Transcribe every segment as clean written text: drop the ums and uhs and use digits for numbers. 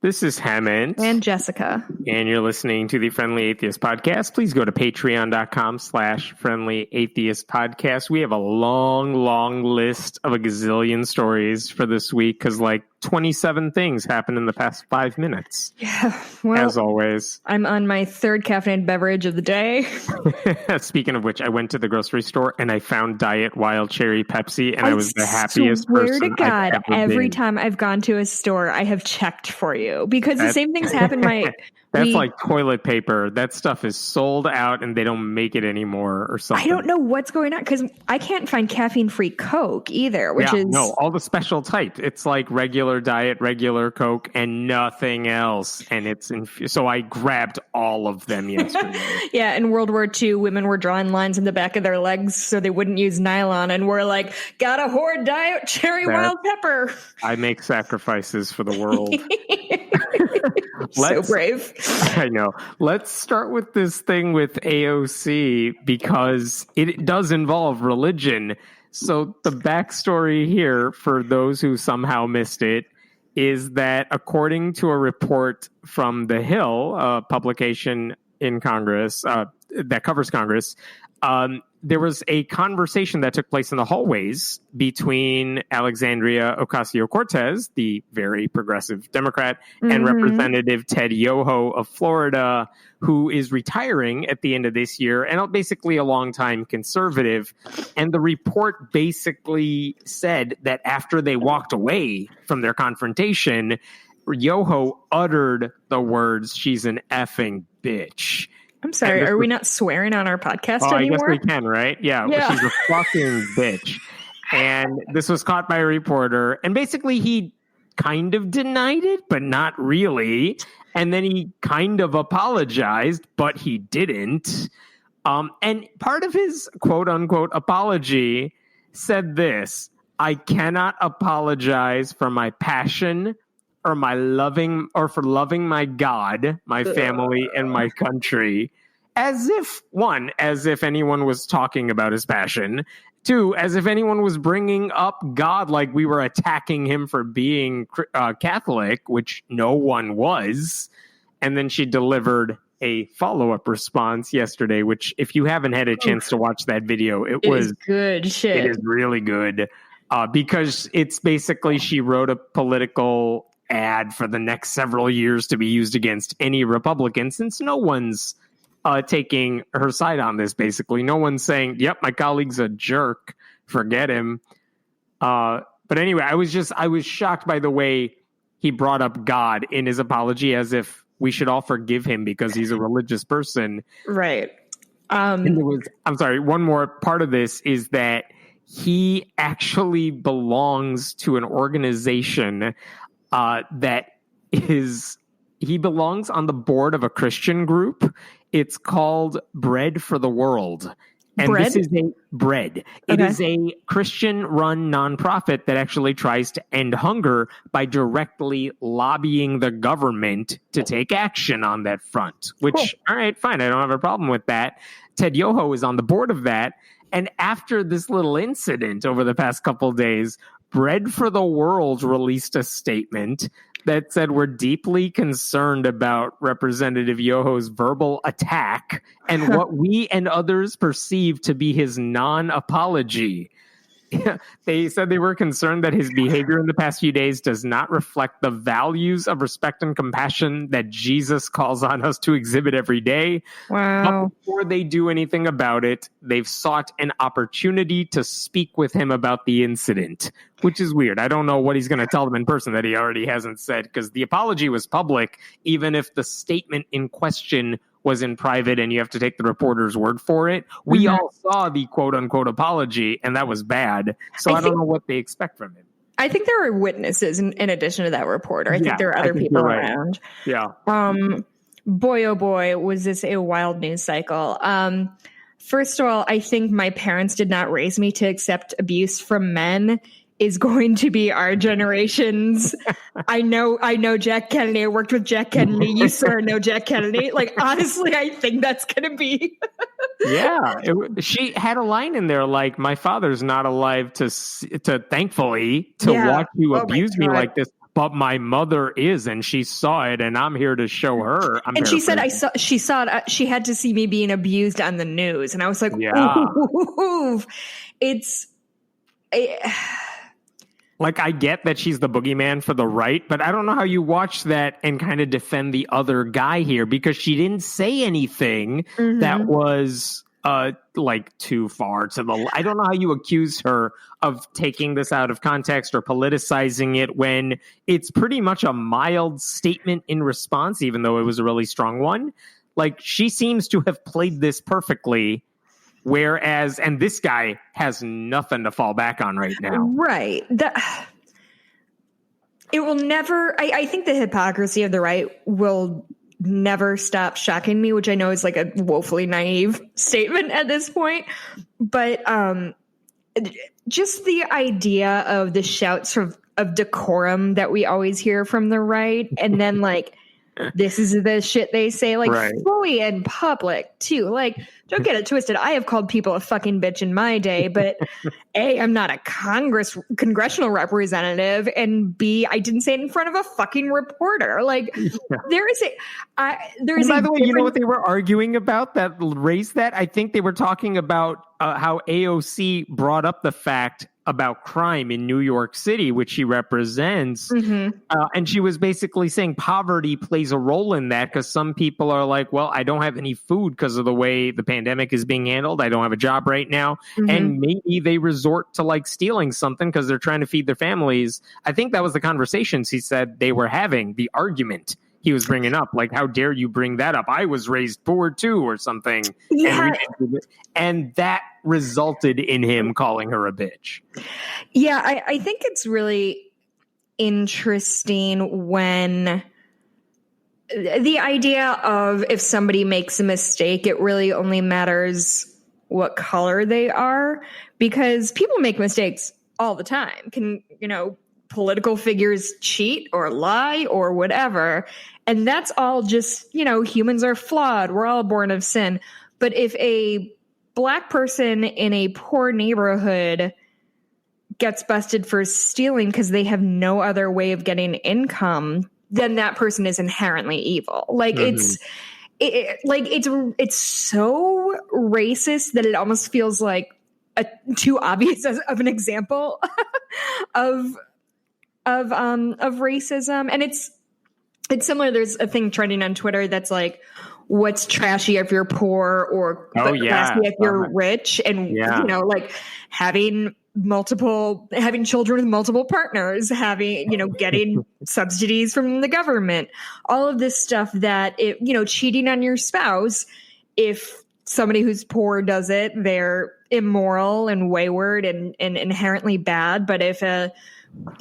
This is Hammond. And Jessica. And you're listening to the Friendly Atheist Podcast. Please go to patreon.com/Friendly Atheist Podcast. We have a long list of a gazillion stories for this week because 27 things happened in the past 5 minutes. Yeah, well, as always. I'm on my third caffeinated beverage of the day. Speaking of which, I went to the grocery store and I found Diet Wild Cherry Pepsi, and I was the happiest person. Swear to God, I've ever every been. time I've gone to a store, I have checked for you because the same things happen. That's like toilet paper. That stuff is sold out and they don't make it anymore or something. I don't know what's going on because I can't find caffeine-free Coke either, which is... No, all the special type. It's like regular Diet, regular Coke, and nothing else. And so I grabbed all of them yesterday. Yeah, in World War II, women were drawing lines in the back of their legs so they wouldn't use nylon, and we're like, gotta hoard Diet Cherry Wild Pepper. I make sacrifices for the world. So brave. I know. Let's start with this thing with AOC because it does involve religion. So the backstory here, for those who somehow missed it, is that according to a report from The Hill, a publication in Congress that covers Congress, there was a conversation that took place in the hallways between Alexandria Ocasio-Cortez, the very progressive Democrat, and Representative Ted Yoho of Florida, who is retiring at the end of this year and basically a longtime conservative. And the report basically said that after they walked away from their confrontation, Yoho uttered the words, "She's an effing bitch." I'm sorry, are we not swearing on our podcast anymore? I guess we can, right? Yeah, she's a fucking bitch. And this was caught by a reporter. And basically he kind of denied it, but not really. And then he kind of apologized, but he didn't. And part of his quote-unquote apology said this: "I cannot apologize for my passion or for loving my God, my family, and my country." As if anyone was talking about his passion. 2, as if anyone was bringing up God like we were attacking him for being Catholic, which no one was. And then she delivered a follow-up response yesterday, which if you haven't had a chance to watch that video, it was good shit. It is really good because it's basically she wrote a political ad for the next several years to be used against any Republican, since no one's taking her side on this. Basically, no one's saying, "Yep, my colleague's a jerk, forget him." But anyway, I was shocked by the way he brought up God in his apology, as if we should all forgive him because he's a religious person. Right. I'm sorry. One more part of this is that he actually belongs to an organization he belongs on the board of a Christian group. It's called Bread for the World. And this is Bread. It is a Christian-run nonprofit that actually tries to end hunger by directly lobbying the government to take action on that front. Which, all right, fine. I don't have a problem with that. Ted Yoho is on the board of that. And after this little incident over the past couple of days, Bread for the World released a statement that said, "We're deeply concerned about Representative Yoho's verbal attack and what we and others perceive to be his non-apology." They said they were concerned that his behavior in the past few days does not reflect the values of respect and compassion that Jesus calls on us to exhibit every day. Wow. But before they do anything about it, they've sought an opportunity to speak with him about the incident, which is weird. I don't know what he's going to tell them in person that he already hasn't said, because the apology was public, even if the statement in question was in private and you have to take the reporter's word for it. We all saw the quote-unquote apology, and that was bad. So I don't know what they expect from him. I think there are witnesses in addition to that reporter. I think there are other people around. Yeah. Boy, oh boy, was this a wild news cycle. First of all, I think my parents did not raise me to accept abuse from men is going to be our generation's. I know Jack Kennedy. I worked with Jack Kennedy. You, sir, know Jack Kennedy. Like, honestly, I think that's going to be. Yeah. She had a line in there like, "My father's not alive to thankfully, to watch you abuse me like this. but my mother is, and she saw it, and I'm here to show her. And she said, she saw it. She had to see me being abused on the news. And I was like, yeah. Ooh. Like, I get that she's the boogeyman for the right, but I don't know how you watch that and kind of defend the other guy here, because she didn't say anything that was like too far to the. I don't know how you accuse her of taking this out of context or politicizing it when it's pretty much a mild statement in response, even though it was a really strong one. Like, she seems to have played this perfectly. Whereas, and this guy has nothing to fall back on right now. Right. It will never, I think the hypocrisy of the right will never stop shocking me, which I know is like a woefully naive statement at this point. But just the idea of the shouts of decorum that we always hear from the right, and then like, this is the shit they say, like, fully in public too. Like, don't get it twisted. I have called people a fucking bitch in my day, but A, I'm not a congressional representative, and B, I didn't say it in front of a fucking reporter. Like, there is a. By the way, you know what they were arguing about that raised that? I think they were talking about how AOC brought up the fact about crime in New York City, which she represents. And she was basically saying poverty plays a role in that, because some people are like, well, I don't have any food because of the way the pandemic is being handled. I don't have a job right now. And maybe they resort to like stealing something because they're trying to feed their families. I think that was the conversations he said they were having, the argument he was bringing up, like, how dare you bring that up? I was raised poor too, or something. Yeah. And that resulted in him calling her a bitch. Yeah, I think it's really interesting when the idea of if somebody makes a mistake, it really only matters what color they are, because people make mistakes all the time. Political figures cheat or lie or whatever. And that's all just, humans are flawed. We're all born of sin. But if a Black person in a poor neighborhood gets busted for stealing because they have no other way of getting income, then that person is inherently evil. Like, it's so racist that it almost feels like too obvious of an example of racism. And it's similar. There's a thing trending on Twitter that's like, what's trashy if you're poor, or classy if you're rich, and like having children with multiple partners, getting subsidies from the government, all of this stuff that cheating on your spouse. If somebody who's poor does it, they're immoral and wayward and inherently bad. But if a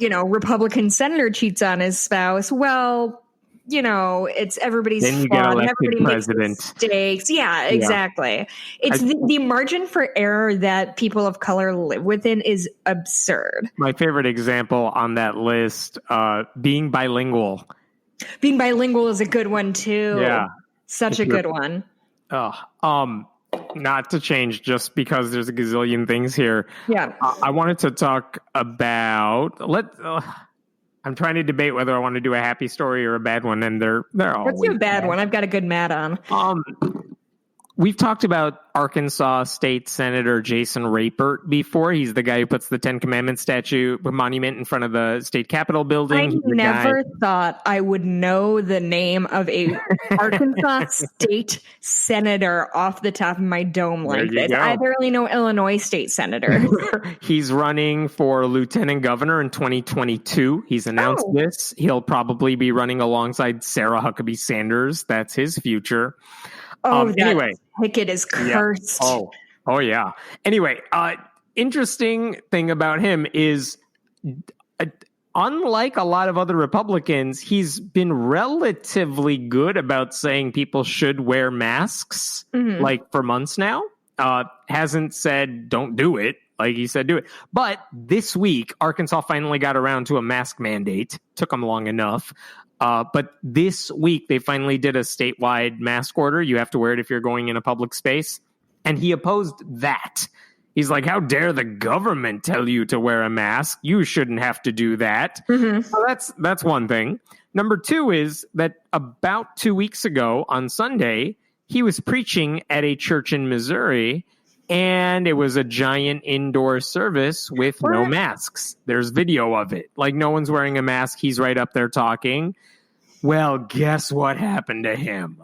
Republican senator cheats on his spouse, well, it's everybody's fault. Everybody makes mistakes. Yeah, exactly. It's the margin for error that people of color live within is absurd. My favorite example on that list, being bilingual. Being bilingual is a good one too. Yeah, such a good one. Not to change just because there's a gazillion things here. Yeah, I wanted to talk about I'm trying to debate whether I want to do a happy story or a bad one, and they're all. Let's do a bad one. I've got a good mat on. We've talked about Arkansas State Senator Jason Rapert before. He's the guy who puts the Ten Commandments monument in front of the state capitol building. I never thought I would know the name of a Arkansas state senator off the top of my dome like this. I barely know Illinois state senator. He's running for lieutenant governor in 2022. He's announced this. He'll probably be running alongside Sarah Huckabee Sanders. That's his future. Anyway, ticket is cursed. Yeah. Oh, yeah. Anyway, interesting thing about him is, unlike a lot of other Republicans, he's been relatively good about saying people should wear masks, like for months now. Hasn't said don't do it. Like he said, do it. But this week, Arkansas finally got around to a mask mandate. Took them long enough. But this week, they finally did a statewide mask order. You have to wear it if you're going in a public space. And he opposed that. He's like, how dare the government tell you to wear a mask? You shouldn't have to do that. So that's one thing. Number two is that about 2 weeks ago on Sunday, he was preaching at a church in Missouri, and it was a giant indoor service with no masks. There's video of it. Like, no one's wearing a mask. He's right up there talking. Well, guess what happened to him?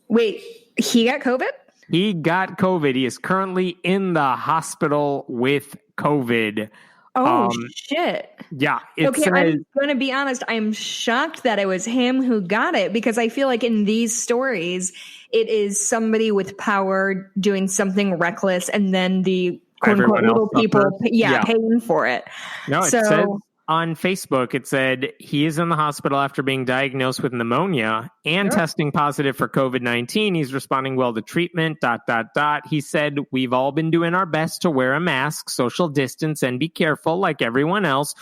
Wait, he got COVID? He got COVID. He is currently in the hospital with COVID. Oh, shit. Yeah. Okay, I'm going to be honest. I'm shocked that it was him who got it, because I feel like in these stories, it is somebody with power doing something reckless, and then the quote-unquote little people paying for it. No, it said on Facebook, it said he is in the hospital after being diagnosed with pneumonia and testing positive for COVID-19. He's responding well to treatment, ... He said, we've all been doing our best to wear a mask, social distance, and be careful like everyone else,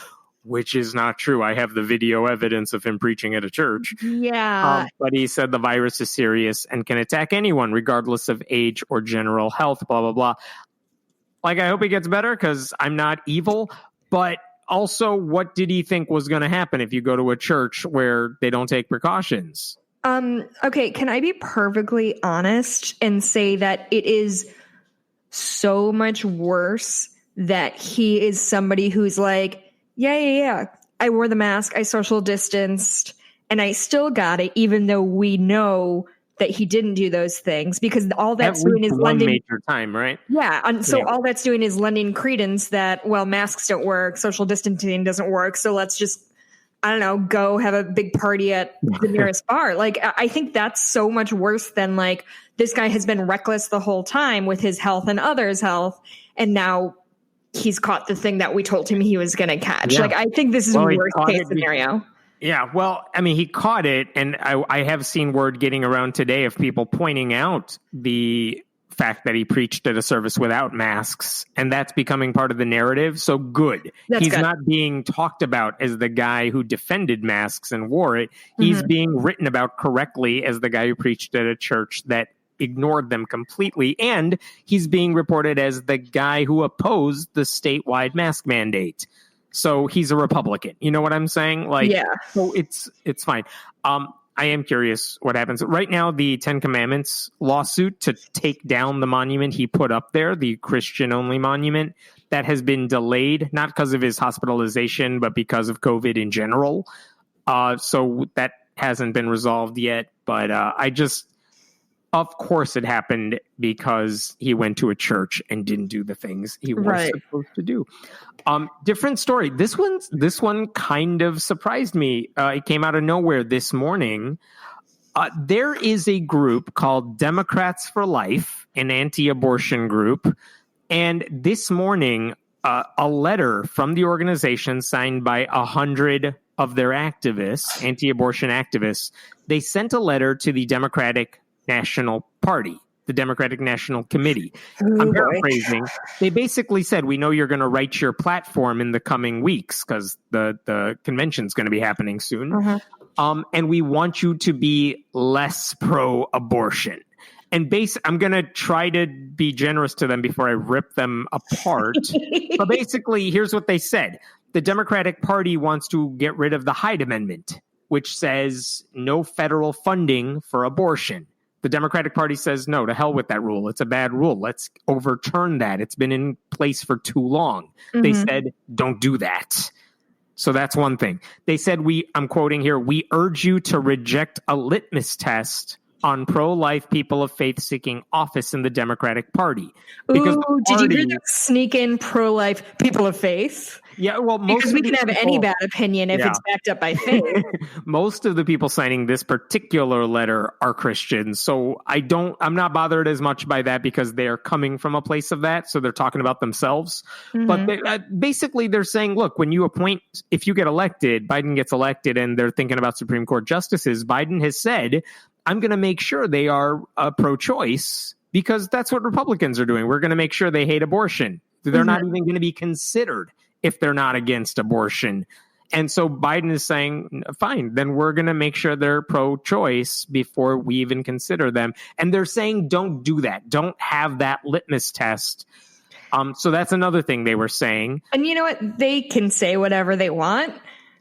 which is not true. I have the video evidence of him preaching at a church. Yeah. But he said the virus is serious and can attack anyone, regardless of age or general health, blah, blah, blah. Like, I hope he gets better, because I'm not evil, but also, what did he think was going to happen if you go to a church where they don't take precautions? Okay, can I be perfectly honest and say that it is so much worse that he is somebody who's like, yeah, I wore the mask, I social distanced, and I still got it, even though we know that he didn't do those things, because all that's doing is lending major time, right? Yeah. And so all that's doing is lending credence that, well, masks don't work, social distancing doesn't work. So let's just, I don't know, go have a big party at the nearest bar. Like, I think that's so much worse than, like, this guy has been reckless the whole time with his health and others' health, and now he's caught the thing that we told him he was going to catch. Yeah. Like, I think this is worst case scenario. Yeah, well, I mean, he caught it, and I have seen word getting around today of people pointing out the fact that he preached at a service without masks, and that's becoming part of the narrative. So good. He's not being talked about as the guy who defended masks and wore it. He's being written about correctly as the guy who preached at a church that ignored them completely, and he's being reported as the guy who opposed the statewide mask mandate. So he's a Republican. You know what I'm saying? Like, so it's fine. I am curious what happens. Right now, the Ten Commandments lawsuit to take down the monument he put up there, the Christian-only monument, that has been delayed, not because of his hospitalization, but because of COVID in general. So that hasn't been resolved yet. But of course it happened because he went to a church and didn't do the things he was supposed to do. Different story. This one kind of surprised me. It came out of nowhere this morning. There is a group called Democrats for Life, an anti-abortion group. And this morning, a letter from the organization signed by 100 of their activists, anti-abortion activists, they sent a letter to the Democratic National Party, the Democratic National Committee. I'm paraphrasing. They basically said, we know you're going to write your platform in the coming weeks because the convention's going to be happening soon. And we want you to be less pro-abortion. And I'm going to try to be generous to them before I rip them apart. But basically, here's what they said. The Democratic Party wants to get rid of the Hyde Amendment, which says no federal funding for abortion. The Democratic Party says, no, to hell with that rule. It's a bad rule. Let's overturn that. It's been in place for too long. They said, don't do that. So that's one thing. They said, I'm quoting here, we urge you to reject a litmus test on pro-life people of faith seeking office in the Democratic Party. Because did you hear them sneak in pro-life people of faith? Yeah, well, because we can have any bad opinion if it's backed up by faith. Most of the people signing this particular letter are Christians, so I'm not bothered as much by that because they are coming from a place of that, so they're talking about themselves. But basically, they're saying, look, when you appoint, if you get elected, Biden gets elected, and they're thinking about Supreme Court justices, Biden has said, I'm going to make sure they are pro-choice because that's what Republicans are doing. We're going to make sure they hate abortion. They're not even going to be considered if they're not against abortion. And so Biden is saying, fine, then we're going to make sure they're pro-choice before we even consider them. And they're saying, don't do that. Don't have that litmus test. So that's another thing they were saying. And you know what? They can say whatever they want.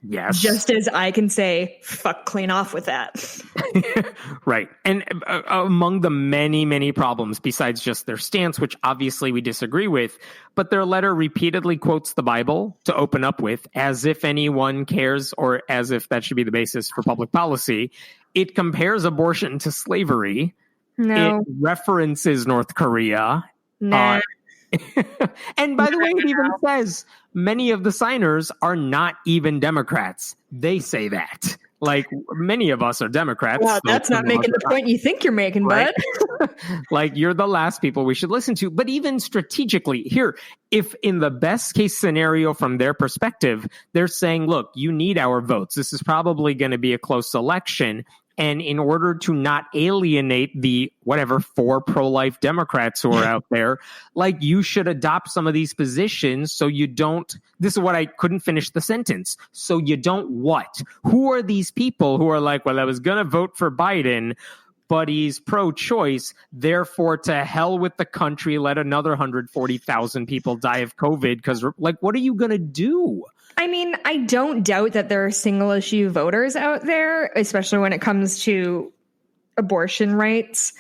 Yes. Just as I can say, fuck, clean off with that. Right. And among the many, many problems, besides just their stance, which obviously we disagree with, but their letter repeatedly quotes the Bible to open up with, as if anyone cares or as if that should be the basis for public policy. It compares abortion to slavery. No. It references North Korea. No. And by the way, it even says many of the signers are not even Democrats. They say that. Like, many of us are Democrats. Well, that's not making the point you think you're making, right? bud. Like, you're the last people we should listen to. But even strategically, here, if in the best case scenario from their perspective, they're saying, look, you need our votes. This is probably going to be a close election. And in order to not alienate the 4 pro-life Democrats who are out there, like, you should adopt some of these positions so you don't, this is what I couldn't finish the sentence. So you don't what? Who are these people who are like, well, I was going to vote for Biden, but he's pro-choice, therefore to hell with the country, let another 140,000 people die of COVID, because, like, what are you going to do? I mean, I don't doubt that there are single issue voters out there, especially when it comes to abortion rights.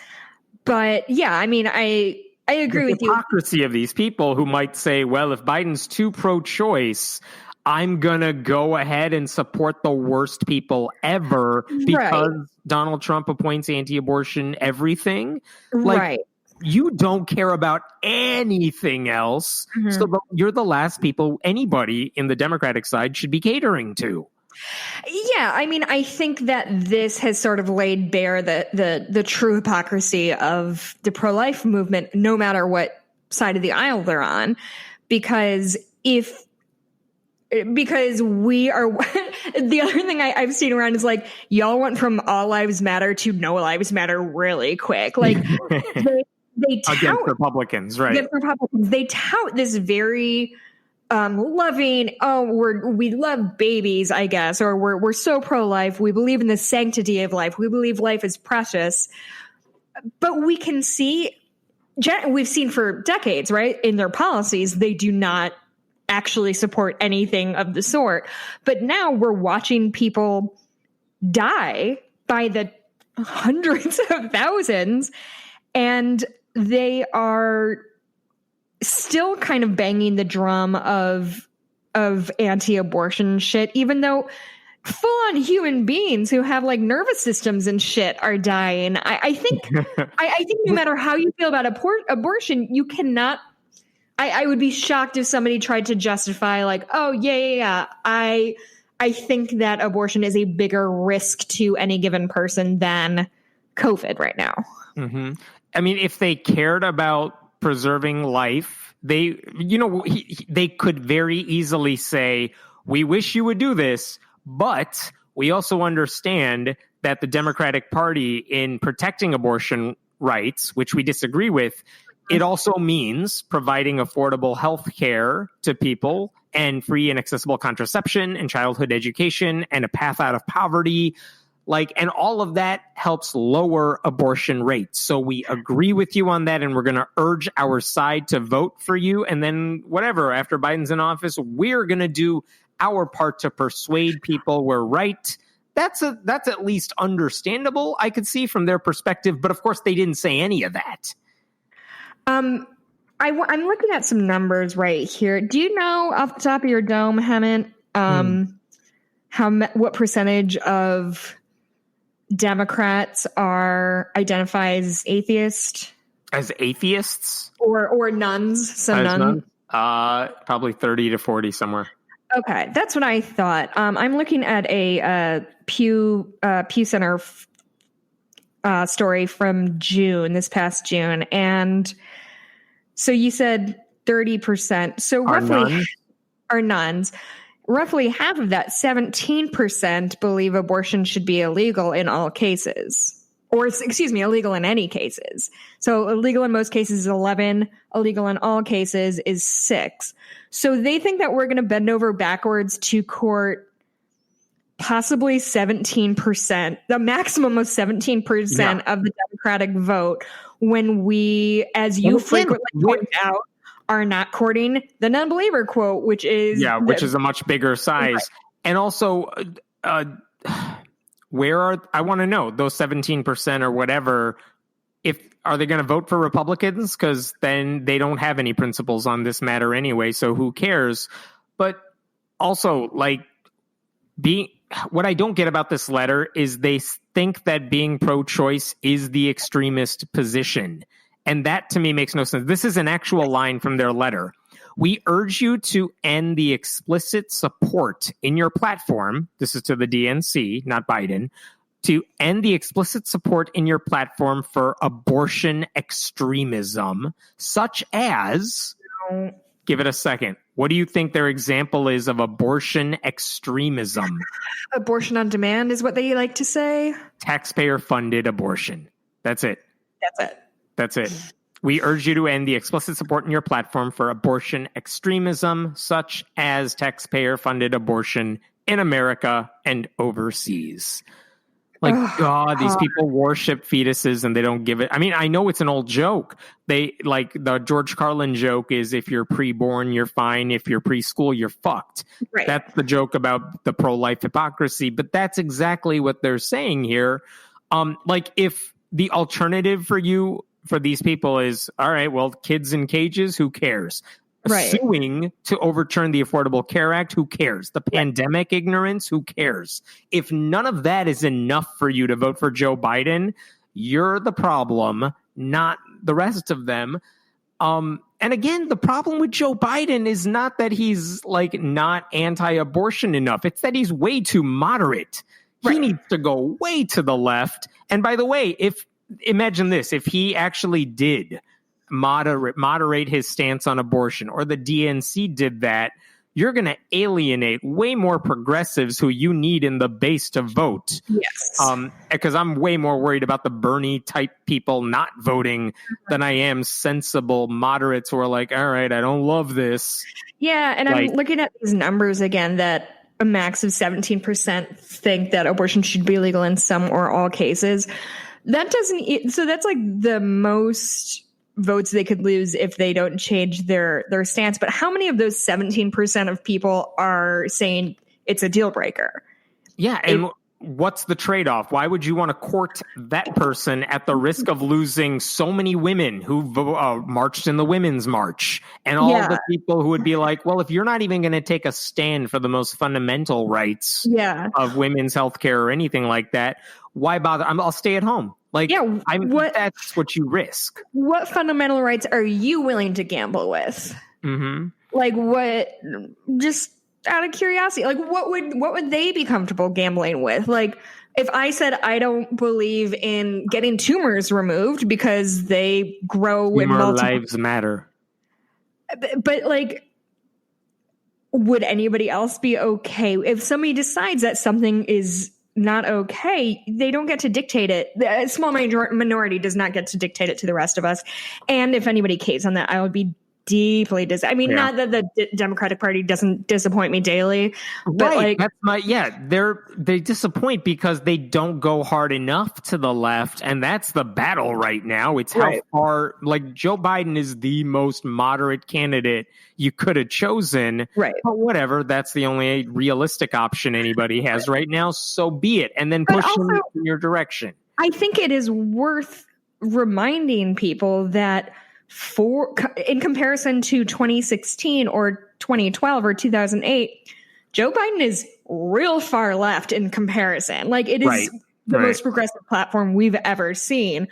But yeah, I mean, I agree with you. The hypocrisy of these people who might say, well, if Biden's too pro-choice, I'm going to go ahead and support the worst people ever because Donald Trump appoints anti-abortion everything. Like, right. You don't care about anything else. Mm-hmm. So you're the last people anybody in the Democratic side should be catering to. Yeah, I mean, I think that this has sort of laid bare the true hypocrisy of the pro-life movement, no matter what side of the aisle they're on, because we are the other thing I've seen around is like, y'all went from all lives matter to no lives matter really quick. Like they tout against Republicans, right? Against Republicans, they tout this very loving, we love babies, I guess, or we're so pro-life. We believe in the sanctity of life. We believe life is precious. But we can see, we've seen for decades, right, in their policies, they do not actually support anything of the sort. But now we're watching people die by the hundreds of thousands, and they are still kind of banging the drum of anti-abortion shit, even though full-on human beings who have like nervous systems and shit are dying. I think no matter how you feel about abortion, you cannot. I would be shocked if somebody tried to justify like, oh yeah. I think that abortion is a bigger risk to any given person than COVID right now. Mm-hmm. I mean, if they cared about preserving life, they could very easily say, we wish you would do this, but we also understand that the Democratic Party, in protecting abortion rights, which we disagree with, it also means providing affordable health care to people and free and accessible contraception and childhood education and a path out of poverty. And all of that helps lower abortion rates. So we agree with you on that, and we're going to urge our side to vote for you. And then after Biden's in office, we're going to do our part to persuade people we're right. That's at least understandable, I could see, from their perspective. But of course, they didn't say any of that. I'm looking at some numbers right here. Do you know off the top of your dome, Hemant, what percentage of Democrats identify as atheist? As atheists? Or nuns? Some nuns? Probably 30 to 40 somewhere. Okay, that's what I thought. I'm looking at a Pew Center story from this past June. And so you said 30%. So roughly are nuns. Roughly half of that, 17%, believe abortion should be illegal in all cases. Or, illegal in any cases. So illegal in most cases is 11. Illegal in all cases is 6. So they think that we're going to bend over backwards to court possibly 17%, the maximum of 17% of the Democratic vote, when we, as you frequently point out, are not courting the non-believer quote, which is a much bigger size. Right. And also, I want to know those 17% or whatever, are they going to vote for Republicans? Because then they don't have any principles on this matter anyway, so who cares? But also, like, what I don't get about this letter is they think that being pro-choice is the extremist position. And that to me makes no sense. This is an actual line from their letter. We urge you to end the explicit support in your platform. This is to the DNC, not Biden. To end the explicit support in your platform for abortion extremism, such as... Give it a second. What do you think their example is of abortion extremism? Abortion on demand is what they like to say. Taxpayer-funded abortion. That's it. That's it. We urge you to end the explicit support in your platform for abortion extremism, such as taxpayer-funded abortion in America and overseas. Like, God, these people worship fetuses and they don't give it. I mean, I know it's an old joke. They like the George Carlin joke is if you're preborn, you're fine. If you're preschool, you're fucked. Right. That's the joke about the pro-life hypocrisy. But that's exactly what they're saying here. Like if the alternative for these people is, all right, well, kids in cages, who cares? Right. Suing to overturn the Affordable Care Act, who cares? The pandemic ignorance, who cares? If none of that is enough for you to vote for Joe Biden, you're the problem, not the rest of them. And again, the problem with Joe Biden is not that he's like not anti-abortion enough. It's that he's way too moderate. He needs to go way to the left. And by the way, imagine this, if he actually did moderate his stance on abortion, or the DNC did that, you're going to alienate way more progressives who you need in the base to vote. Yes. Because I'm way more worried about the Bernie type people not voting than I am sensible moderates who are like, all right, I don't love this. Yeah. And I'm looking at these numbers again, that a max of 17% think that abortion should be legal in some or all cases. So that's like the most votes they could lose if they don't change their stance. But how many of those 17% of people are saying it's a deal breaker? Yeah. And what's the trade-off? Why would you want to court that person at the risk of losing so many women who marched in the Women's March and all the people who would be like, well, if you're not even going to take a stand for the most fundamental rights of women's health care or anything like that, why bother? I'll stay at home. Like, that's what you risk. What fundamental rights are you willing to gamble with? Mm-hmm. Like, what? Just out of curiosity, like, what would they be comfortable gambling with? Like, if I said I don't believe in getting tumors removed because they grow in multiple lives matter, but like, would anybody else be okay if somebody decides that something is not okay? They don't get to dictate it. A small minority does not get to dictate it to the rest of us. And if anybody caves on that, I would be deeply not that the Democratic Party doesn't disappoint me daily, but like that's they disappoint because they don't go hard enough to the left, and that's the battle right now. It's how far, like, Joe Biden is the most moderate candidate you could have chosen, but whatever, that's the only realistic option anybody has right now, so be it, and then push him in your direction. I think it is worth reminding people that in comparison to 2016 or 2012 or 2008, Joe Biden is real far left in comparison. Like, it is the most progressive platform we've ever seen.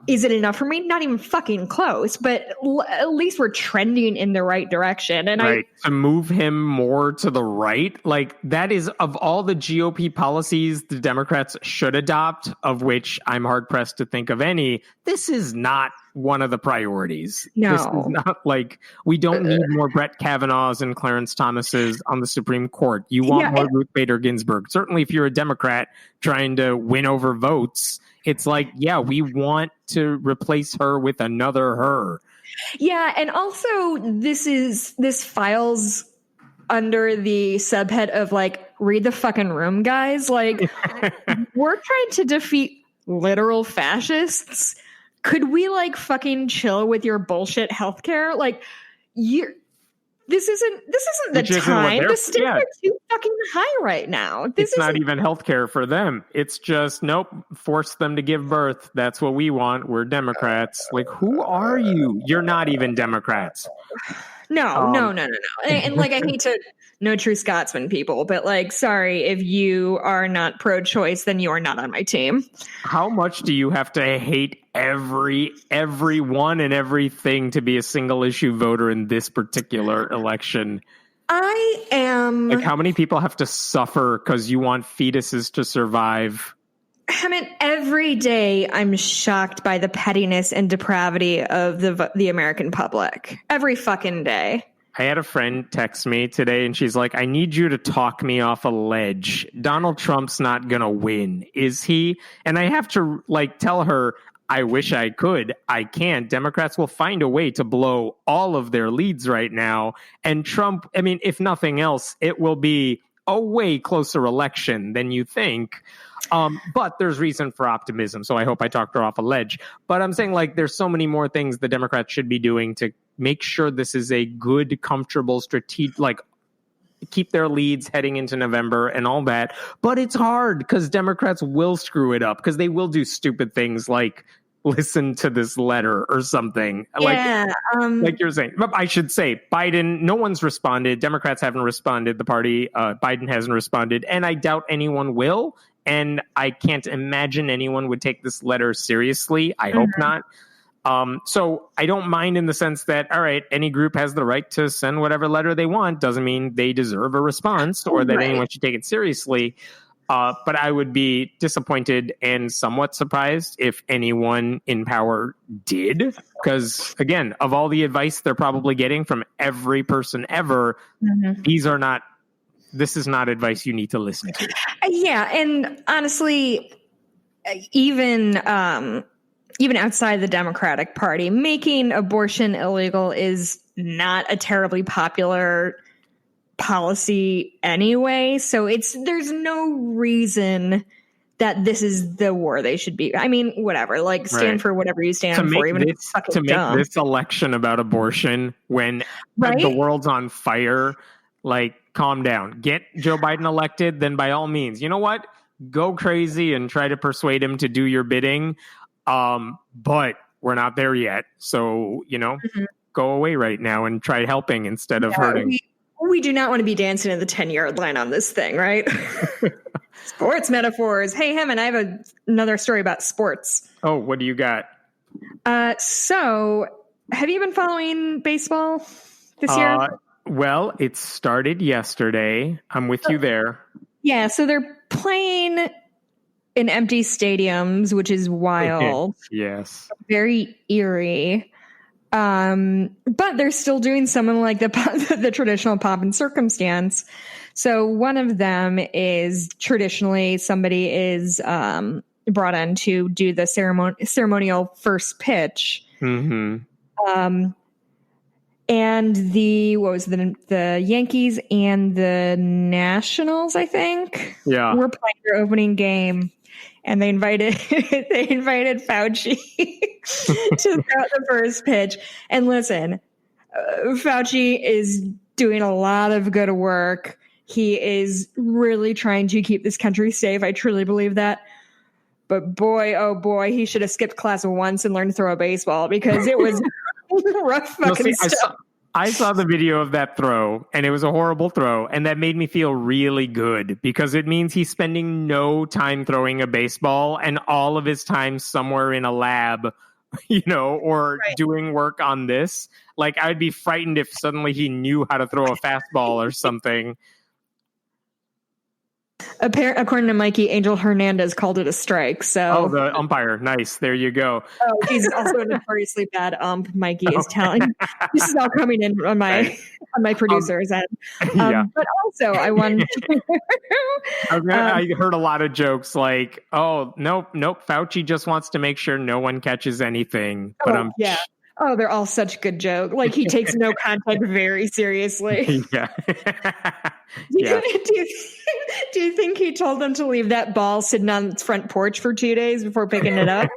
Is it enough for me? Not even fucking close, but at least we're trending in the right direction. And to move him more to the right, like, that is, of all the GOP policies the Democrats should adopt, of which I'm hard pressed to think of any, this is not one of the priorities. No. This is not, like, we don't need more Brett Kavanaughs and Clarence Thomases on the Supreme Court. You want more Ruth Bader Ginsburg. Certainly if you're a Democrat trying to win over votes, it's like, we want to replace her with another her. Yeah, and also this files under the subhead of, like, read the fucking room, guys. Like, we're trying to defeat literal fascists. Could we, like, fucking chill with your bullshit healthcare? Like, this isn't the time. The stakes are too fucking high right now. It's not even healthcare for them. It's just, nope, force them to give birth. That's what we want. We're Democrats. Like, who are you? You're not even Democrats. No. And like, I hate to, no true Scotsman people, but like, sorry, if you are not pro-choice, then you are not on my team. How much do you have to hate everyone and everything to be a single issue voter in this particular election? I am. Like, how many people have to suffer because you want fetuses to survive? I mean, every day I'm shocked by the pettiness and depravity of the American public. Every fucking day. I had a friend text me today and she's like, I need you to talk me off a ledge. Donald Trump's not going to win, is he? And I have to like tell her, I wish I could. I can't. Democrats will find a way to blow all of their leads right now. And Trump, I mean, if nothing else, it will be a way closer election than you think. But there's reason for optimism. So I hope I talked her off a ledge. But I'm saying, like, there's so many more things the Democrats should be doing to make sure this is a good, comfortable, strategic, like, keep their leads heading into November and all that. But it's hard because Democrats will screw it up because they will do stupid things like listen to this letter or something. Yeah, like you're saying. But I should say, Biden, no one's responded. Democrats haven't responded. The party, Biden hasn't responded. And I doubt anyone will. And I can't imagine anyone would take this letter seriously. I hope not. So I don't mind in the sense that, all right, any group has the right to send whatever letter they want. Doesn't mean they deserve a response or that anyone should take it seriously. But I would be disappointed and somewhat surprised if anyone in power did. Because, again, of all the advice they're probably getting from every person ever, this is not advice you need to listen to. Yeah, and honestly, even outside the Democratic Party, making abortion illegal is not a terribly popular policy anyway. So there's no reason that this is the war they should be. I mean, whatever. Like, stand for whatever you stand for. Even if it's fucking dumb. Make this election about abortion when the world's on fire, like, calm down. Get Joe Biden elected, then by all means, you know what? Go crazy and try to persuade him to do your bidding. But we're not there yet. So, go away right now and try helping instead of hurting. We do not want to be dancing in the 10-yard line on this thing, right? Sports metaphors. Hey, Hammond, I have another story about sports. Oh, what do you got? So have you been following baseball this year? Well, it started yesterday. I'm with you there. Yeah, so they're playing in empty stadiums, which is wild. Yes. Very eerie. But they're still doing something like the traditional pomp and circumstance. So one of them is traditionally somebody is brought in to do the ceremonial first pitch. Mm-hmm. And the Yankees and the Nationals, I think, were playing their opening game, and they invited Fauci to throw the first pitch. And listen, Fauci is doing a lot of good work. He is really trying to keep this country safe. I truly believe that. But boy, oh boy, he should have skipped class once and learned to throw a baseball, because it was rough fucking stuff. I saw the video of that throw, and it was a horrible throw, and that made me feel really good, because it means he's spending no time throwing a baseball and all of his time somewhere in a lab, or doing work on this. Like, I'd be frightened if suddenly he knew how to throw a fastball or something. According to Mikey, Angel Hernandez called it a strike. So, the umpire, nice. There you go. Oh, he's also a notoriously bad ump. Mikey is telling. This is all coming in on my producer's end. But also, I wanted. I heard a lot of jokes like, "Oh, nope. Fauci just wants to make sure no one catches anything." But yeah. Oh, they're all such good jokes. Like, he takes no contact very seriously. Yeah. Do you think he told them to leave that ball sitting on its front porch for 2 days before picking it up?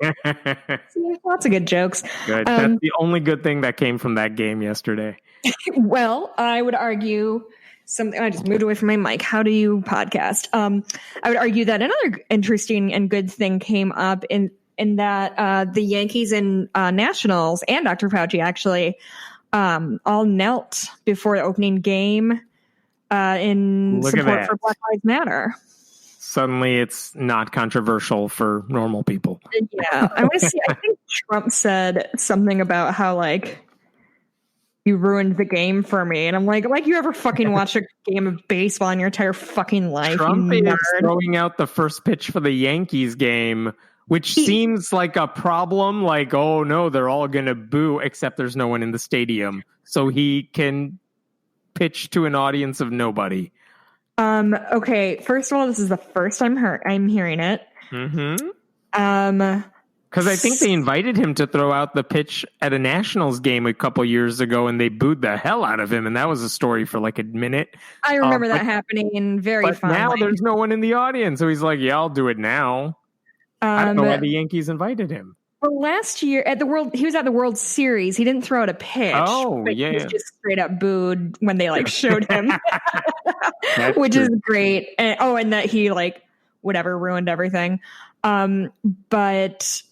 Lots of good jokes. Good. That's the only good thing that came from that game yesterday. Well, I would argue something. I just moved away from my mic. How do you podcast? I would argue that another interesting and good thing came up in that the Yankees and Nationals and Dr. Fauci actually all knelt before the opening game in support for Black Lives Matter. Suddenly it's not controversial for normal people. Yeah. I think Trump said something about how, like, you ruined the game for me. And I'm like you ever fucking watch a game of baseball in your entire fucking life? Trump is throwing out the first pitch for the Yankees game, which seems like a problem. Like, oh no, they're all going to boo, except there's no one in the stadium. So he can pitch to an audience of nobody. Okay, first of all, this is the first time I'm hearing it. Mm-hmm. Because I think they invited him to throw out the pitch at a Nationals game a couple years ago, and they booed the hell out of him, and that was a story for like a minute. I remember that happening very fondly. Now there's no one in the audience, so he's like, yeah, I'll do it now. I don't know why the Yankees invited him. Well, last year he was at the World Series. He didn't throw out a pitch. Oh, but yeah. He was just straight up booed when they showed him, which is great. And that he ruined everything. But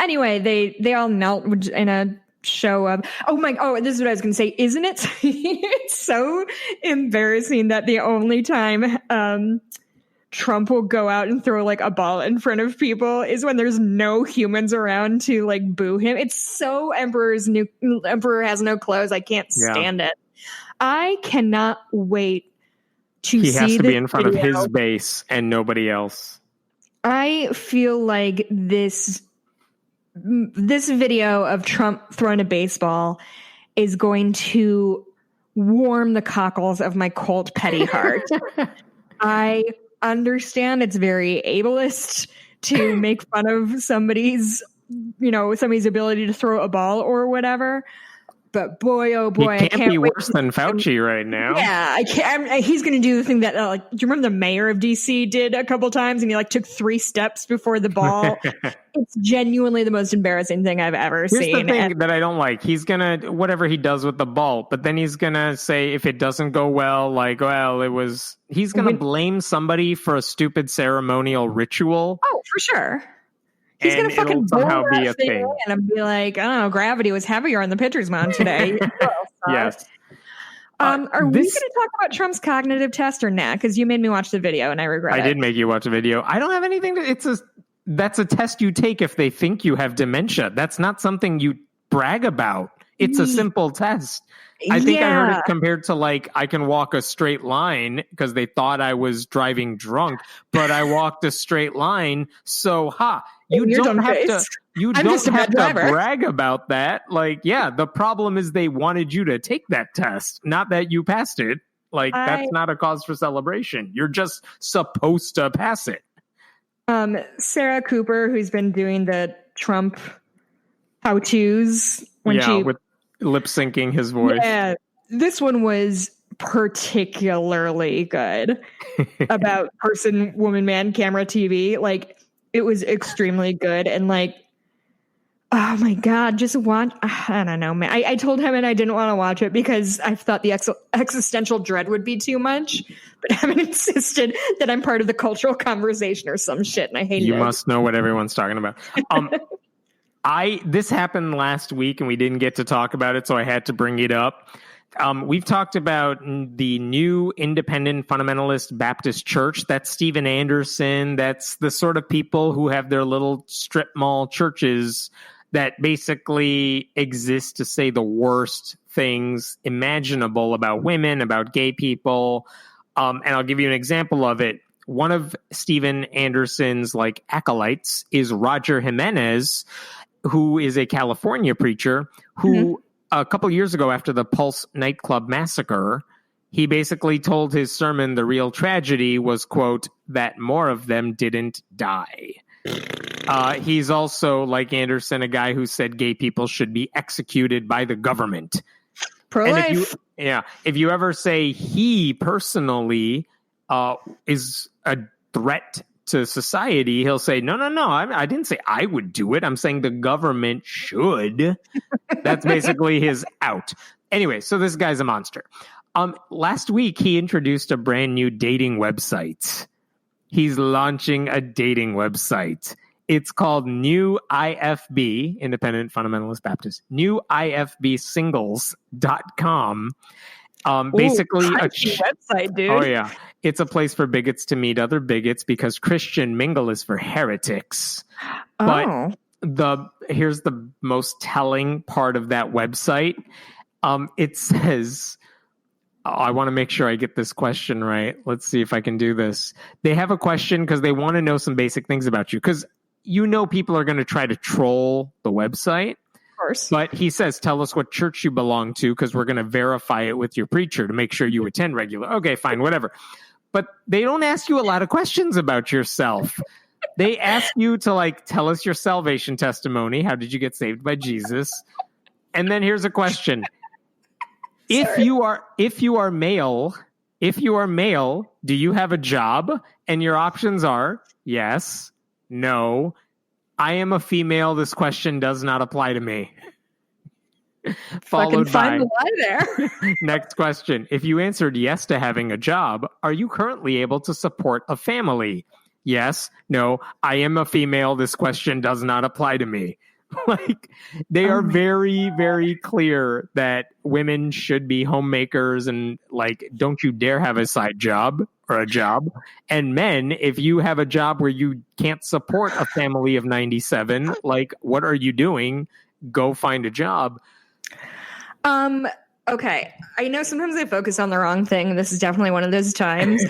anyway, they all knelt in a show of this is what I was going to say. Isn't it? It's so embarrassing that the only time Trump will go out and throw a ball in front of people is when there's no humans around to boo him. It's so Emperor has no clothes. I can't stand it. I cannot wait to see. He has to be in front of his base and nobody else. I feel like this video of Trump throwing a baseball is going to warm the cockles of my cold, petty heart. I understand it's very ableist to make fun of somebody's ability to throw a ball or whatever. But boy, oh boy, he can't be worse than Fauci right now. Yeah, I can't. He's going to do the thing that, do you remember the mayor of DC did a couple times, and he took 3 steps before the ball? It's genuinely the most embarrassing thing I've ever seen. Here's the thing that I don't like. He's gonna whatever he does with the ball, but then he's gonna say if it doesn't go well, he's gonna blame somebody for a stupid ceremonial ritual. Oh, for sure. He's going to fucking somehow be a thing and be like, I don't know, gravity was heavier on the pitcher's mound today. Yes. Are we going to talk about Trump's cognitive test or not? Because you made me watch the video and I regret it. I did make you watch a video. I don't have anything that's a test you take if they think you have dementia. That's not something you brag about. It's a simple test. I think I heard it compared to I can walk a straight line because they thought I was driving drunk, but I walked a straight line. So, you don't have to brag about that. The problem is they wanted you to take that test, not that you passed it. That's not a cause for celebration. You're just supposed to pass it. Sarah Cooper, who's been doing the Trump how-tos with lip syncing his voice. Yeah, this one was particularly good about person, woman, man, camera, TV. It was extremely good. And oh my God, just watch. I don't know, man. I told him and I didn't want to watch it because I thought the existential dread would be too much. But Evan insisted that I'm part of the cultural conversation or some shit. And I hated it. You must know what everyone's talking about. This happened last week and we didn't get to talk about it, so I had to bring it up. We've talked about the new independent fundamentalist Baptist church. That's Steven Anderson. That's the sort of people who have their little strip mall churches that basically exist to say the worst things imaginable about women, about gay people. And I'll give you an example of it. One of Steven Anderson's acolytes is Roger Jimenez, who is a California preacher who a couple years ago after the Pulse nightclub massacre, he basically told his sermon the real tragedy was, quote, that more of them didn't die. He's also, like Anderson, a guy who said gay people should be executed by the government. Pro-life. If you ever say he personally is a threat to society, he'll say, no, I didn't say I would do it. I'm saying the government should. That's basically his out. Anyway, so this guy's a monster. Last week, he introduced a brand new dating website. He's launching a dating website. It's called New IFB, Independent Fundamentalist Baptist, newifbsingles.com. Basically a website, dude. Oh yeah. It's a place for bigots to meet other bigots because Christian mingle is for heretics. But here's the most telling part of that website. It says, I want to make sure I get this question right. Let's see if I can do this. They have a question because they want to know some basic things about you, because people are going to try to troll the website. But he says, tell us what church you belong to, because we're going to verify it with your preacher to make sure you attend regular. Okay, fine, whatever. But they don't ask you a lot of questions about yourself. They ask you to tell us your salvation testimony. How did you get saved by Jesus? And then here's a question. If you are male, do you have a job? And your options are yes, no, I am a female. This question does not apply to me. Followed by the lie there. Next question. If you answered yes to having a job, are you currently able to support a family? Yes, no, I am a female. This question does not apply to me. They are very, very clear that women should be homemakers and don't you dare have a side job or a job. And men, if you have a job where you can't support a family of 97, what are you doing? Go find a job. Okay. I know sometimes I focus on the wrong thing. This is definitely one of those times.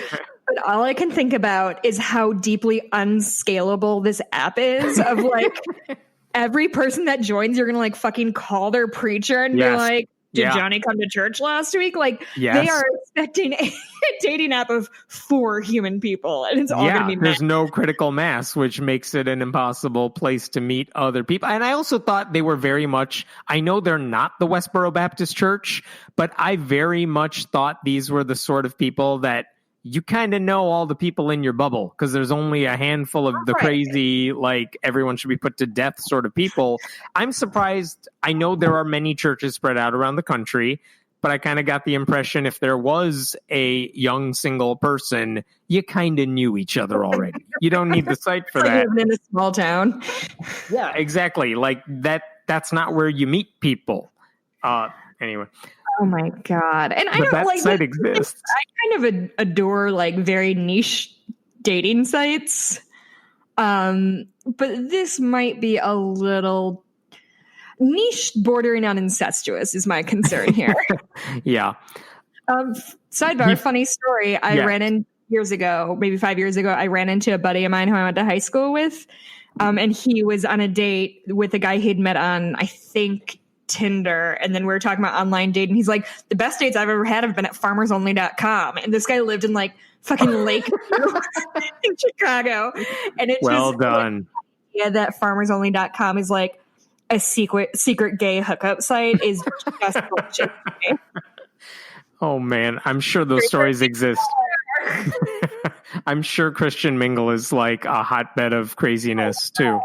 But all I can think about is how deeply unscalable this app is of every person that joins, you're going to fucking call their preacher and be like, did Johnny come to church last week? They are expecting a dating app of 4 human people, and it's all going to be there's no critical mass, which makes it an impossible place to meet other people. And I also thought they were very much, I know they're not the Westboro Baptist Church, but I very much thought these were the sort of people that you kind of know all the people in your bubble, because there's only a handful of the crazy, everyone should be put to death sort of people. I'm surprised. I know there are many churches spread out around the country, but I kind of got the impression if there was a young single person, you kind of knew each other already. You don't need the site for that. In a small town. Yeah, exactly. That's not where you meet people. Anyway. Oh my God. And I don't that site exists. I kind of adore very niche dating sites. But this might be a little niche bordering on incestuous is my concern here. Yeah. Sidebar, funny story. I ran in years ago, maybe 5 years ago, I ran into a buddy of mine who I went to high school with. And he was on a date with a guy he'd met on, I think, Tinder, and then we were talking about online dating. He's like, the best dates I've ever had have been at farmersonly.com, and this guy lived in fucking Lake in Chicago, and it's well done. Yeah, that farmersonly.com is a secret gay hookup site is just bullshit. Oh man, I'm sure those stories exist. I'm sure Christian mingle is a hotbed of craziness too.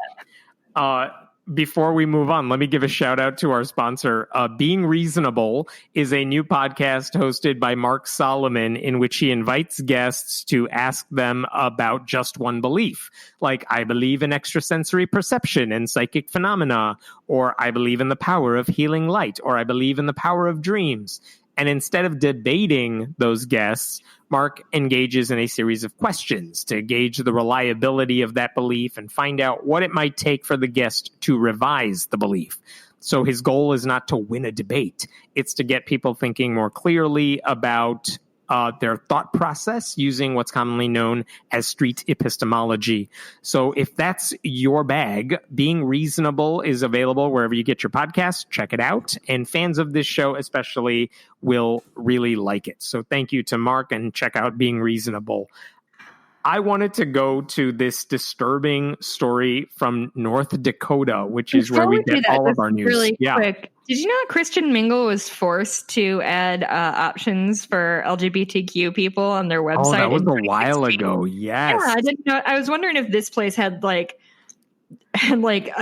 Before we move on, let me give a shout out to our sponsor. Being Reasonable is a new podcast hosted by Mark Solomon, in which he invites guests to ask them about just one belief. I believe in extrasensory perception and psychic phenomena, or I believe in the power of healing light, or I believe in the power of dreams. And instead of debating those guests, Mark engages in a series of questions to gauge the reliability of that belief and find out what it might take for the guest to revise the belief. So his goal is not to win a debate. It's to get people thinking more clearly about their thought process using what's commonly known as street epistemology. So if that's your bag, Being Reasonable is available wherever you get your podcasts. Check it out. And fans of this show especially will really like it. So thank you to Mark, and check out Being Reasonable. I wanted to go to this disturbing story from North Dakota, which is where we get all of our news. Really quick. Did you know Christian Mingle was forced to add options for LGBTQ people on their website? Oh, that was a while ago. Yes. Yeah, I didn't know. I was wondering if this place had a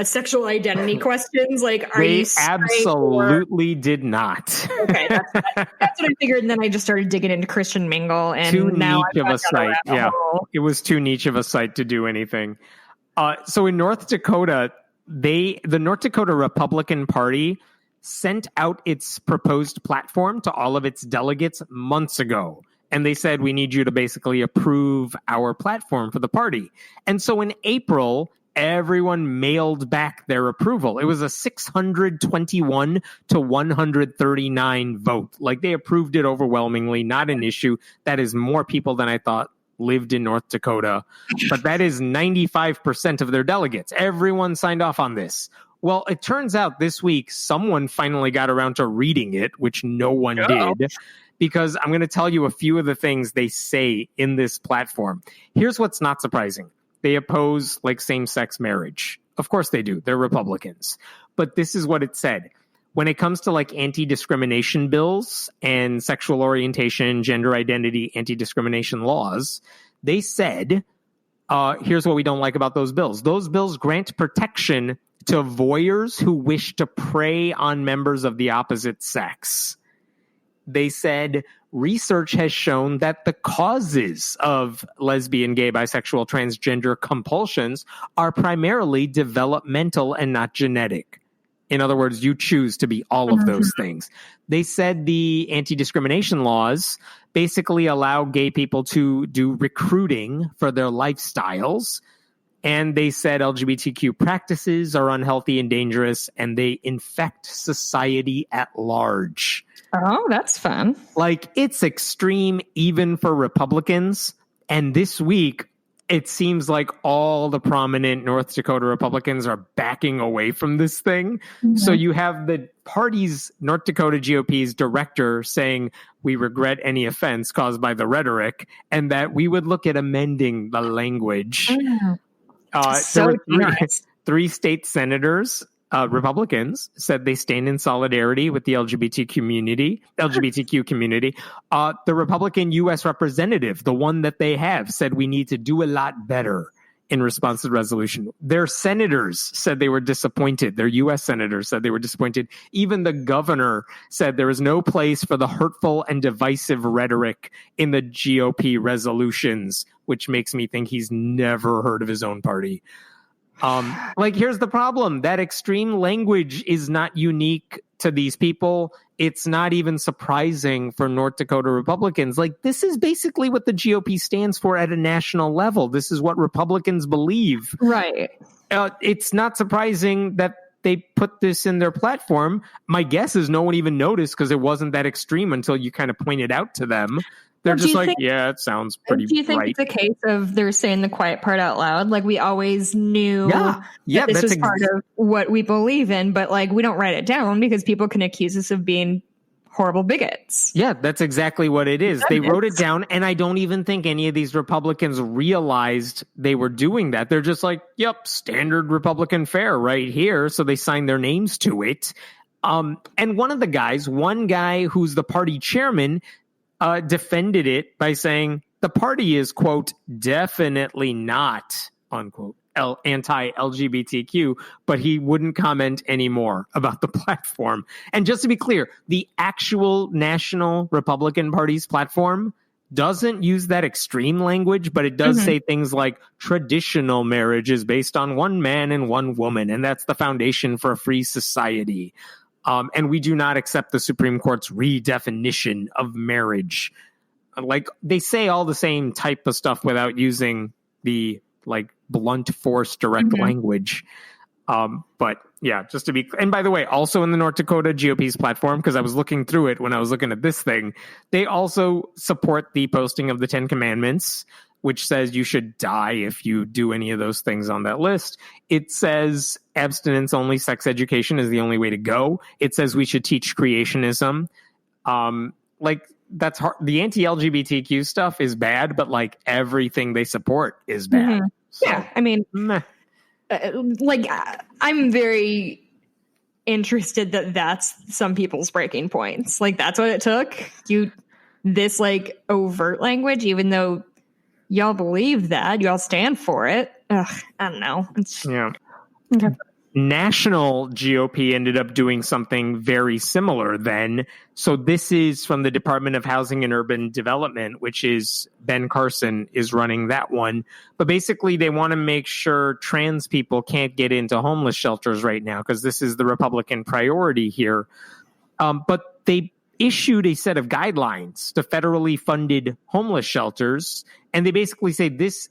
sexual identity questions. Like, are you straight? Absolutely did not. Okay, that's what I figured. And then I just started digging into Christian Mingle, and too now niche of a site. Yeah, it was too niche of a site to do anything. So in North Dakota, the North Dakota Republican Party sent out its proposed platform to all of its delegates months ago. And they said, we need you to basically approve our platform for the party. And so in April, everyone mailed back their approval. It was a 621 to 139 vote. Like, they approved it overwhelmingly, not an issue. That is more people than I thought lived in North Dakota. But that is 95% of their delegates. Everyone signed off on this. Well, it turns out this week, someone finally got around to reading it, which no one did. Because I'm going to tell you a few of the things they say in this platform. Here's what's not surprising. They oppose same-sex marriage. Of course they do. They're Republicans. But this is what it said. When it comes to anti-discrimination bills and sexual orientation, gender identity, anti-discrimination laws, they said, here's what we don't like about those bills. Those bills grant protection to voyeurs who wish to prey on members of the opposite sex. They said research has shown that the causes of lesbian, gay, bisexual, transgender compulsions are primarily developmental and not genetic. In other words, you choose to be all of those things. They said the anti-discrimination laws basically allow gay people to do recruiting for their lifestyles. And they said LGBTQ practices are unhealthy and dangerous, and they infect society at large. Oh, that's fun. It's extreme even for Republicans. And this week, it seems like all the prominent North Dakota Republicans are backing away from this thing. Mm-hmm. So you have the party's, North Dakota GOP's director saying, we regret any offense caused by the rhetoric, and that we would look at amending the language. There were three state senators, Republicans, said they stand in solidarity with the LGBTQ community. The Republican U.S. representative, the one that they have, said we need to do a lot better in response to the resolution. Their senators said they were disappointed. Their U.S. senators said they were disappointed. Even the governor said there is no place for the hurtful and divisive rhetoric in the GOP resolutions, which makes me think he's never heard of his own party. Here's the problem. That extreme language is not unique to these people. It's not even surprising for North Dakota Republicans. This is basically what the GOP stands for at a national level. This is what Republicans believe. Right. It's not surprising that they put this in their platform. My guess is no one even noticed because it wasn't that extreme until you kind of pointed out to them. They're just it sounds pretty right. Do you think it's a case of they're saying the quiet part out loud? We always knew that this was part of what we believe in, but we don't write it down because people can accuse us of being horrible bigots. Yeah, that's exactly what it is. They wrote it down, and I don't even think any of these Republicans realized they were doing that. They're just yep, standard Republican fare right here. So they signed their names to it. And one guy who's the party chairman, defended it by saying the party is, quote, definitely not, unquote, anti-LGBTQ, but he wouldn't comment anymore about the platform. And just to be clear, the actual National Republican Party's platform doesn't use that extreme language, but it does say things like traditional marriage is based on one man and one woman, and that's the foundation for a free society. And we do not accept the Supreme Court's redefinition of marriage. They say all the same type of stuff without using the blunt force direct language. But yeah, just to be, and by the way, also in the North Dakota GOP's platform, because I was looking through it when I was looking at this thing, they also support the posting of the 10 Commandments, which says you should die if you do any of those things on that list. It says abstinence only, sex education is the only way to go. It says we should teach creationism. That's hard. The anti-LGBTQ stuff is bad, but everything they support is bad. Mm-hmm. So, yeah, I mean, I'm very interested that that's some people's breaking points. Like, that's what it took. This like overt language, even though y'all believe that, y'all stand for it. Ugh, I don't know. Yeah. Okay. National GOP ended up doing something very similar then. So this is from the Department of Housing and Urban Development, which is Ben Carson is running that one. But basically, they want to make sure trans people can't get into homeless shelters right now because this is the Republican priority here. But they issued a set of guidelines to federally funded homeless shelters. And they basically say this.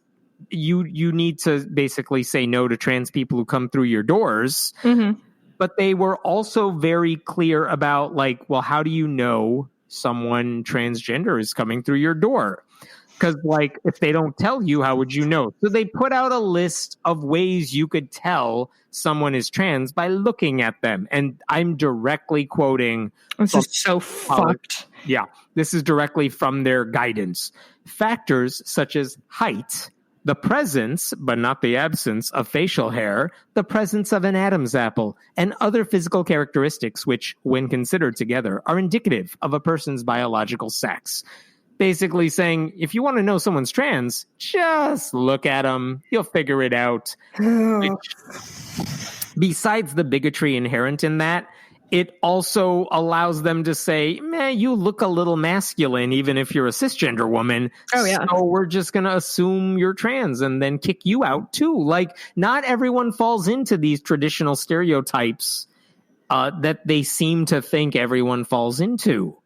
You need to basically say no to trans people who come through your doors. Mm-hmm. But they were also very clear about like, well, how do you know someone transgender is coming through your door? Because like, if they don't tell you, how would you know? So they put out a list of ways you could tell someone is trans by looking at them. And I'm directly quoting. This is so fucked. Yeah, this is directly from their guidance. Factors such as height, the presence, but not the absence, of facial hair, the presence of an Adam's apple, and other physical characteristics which, when considered together, are indicative of a person's biological sex. Basically saying, if you want to know someone's trans, just look at them. You'll figure it out. Which, besides the bigotry inherent in that, it also allows them to say, man, you look a little masculine, even if you're a cisgender woman. Oh, yeah. So we're just going to assume you're trans and then kick you out, too. Like, not everyone falls into these traditional stereotypes that they seem to think everyone falls into.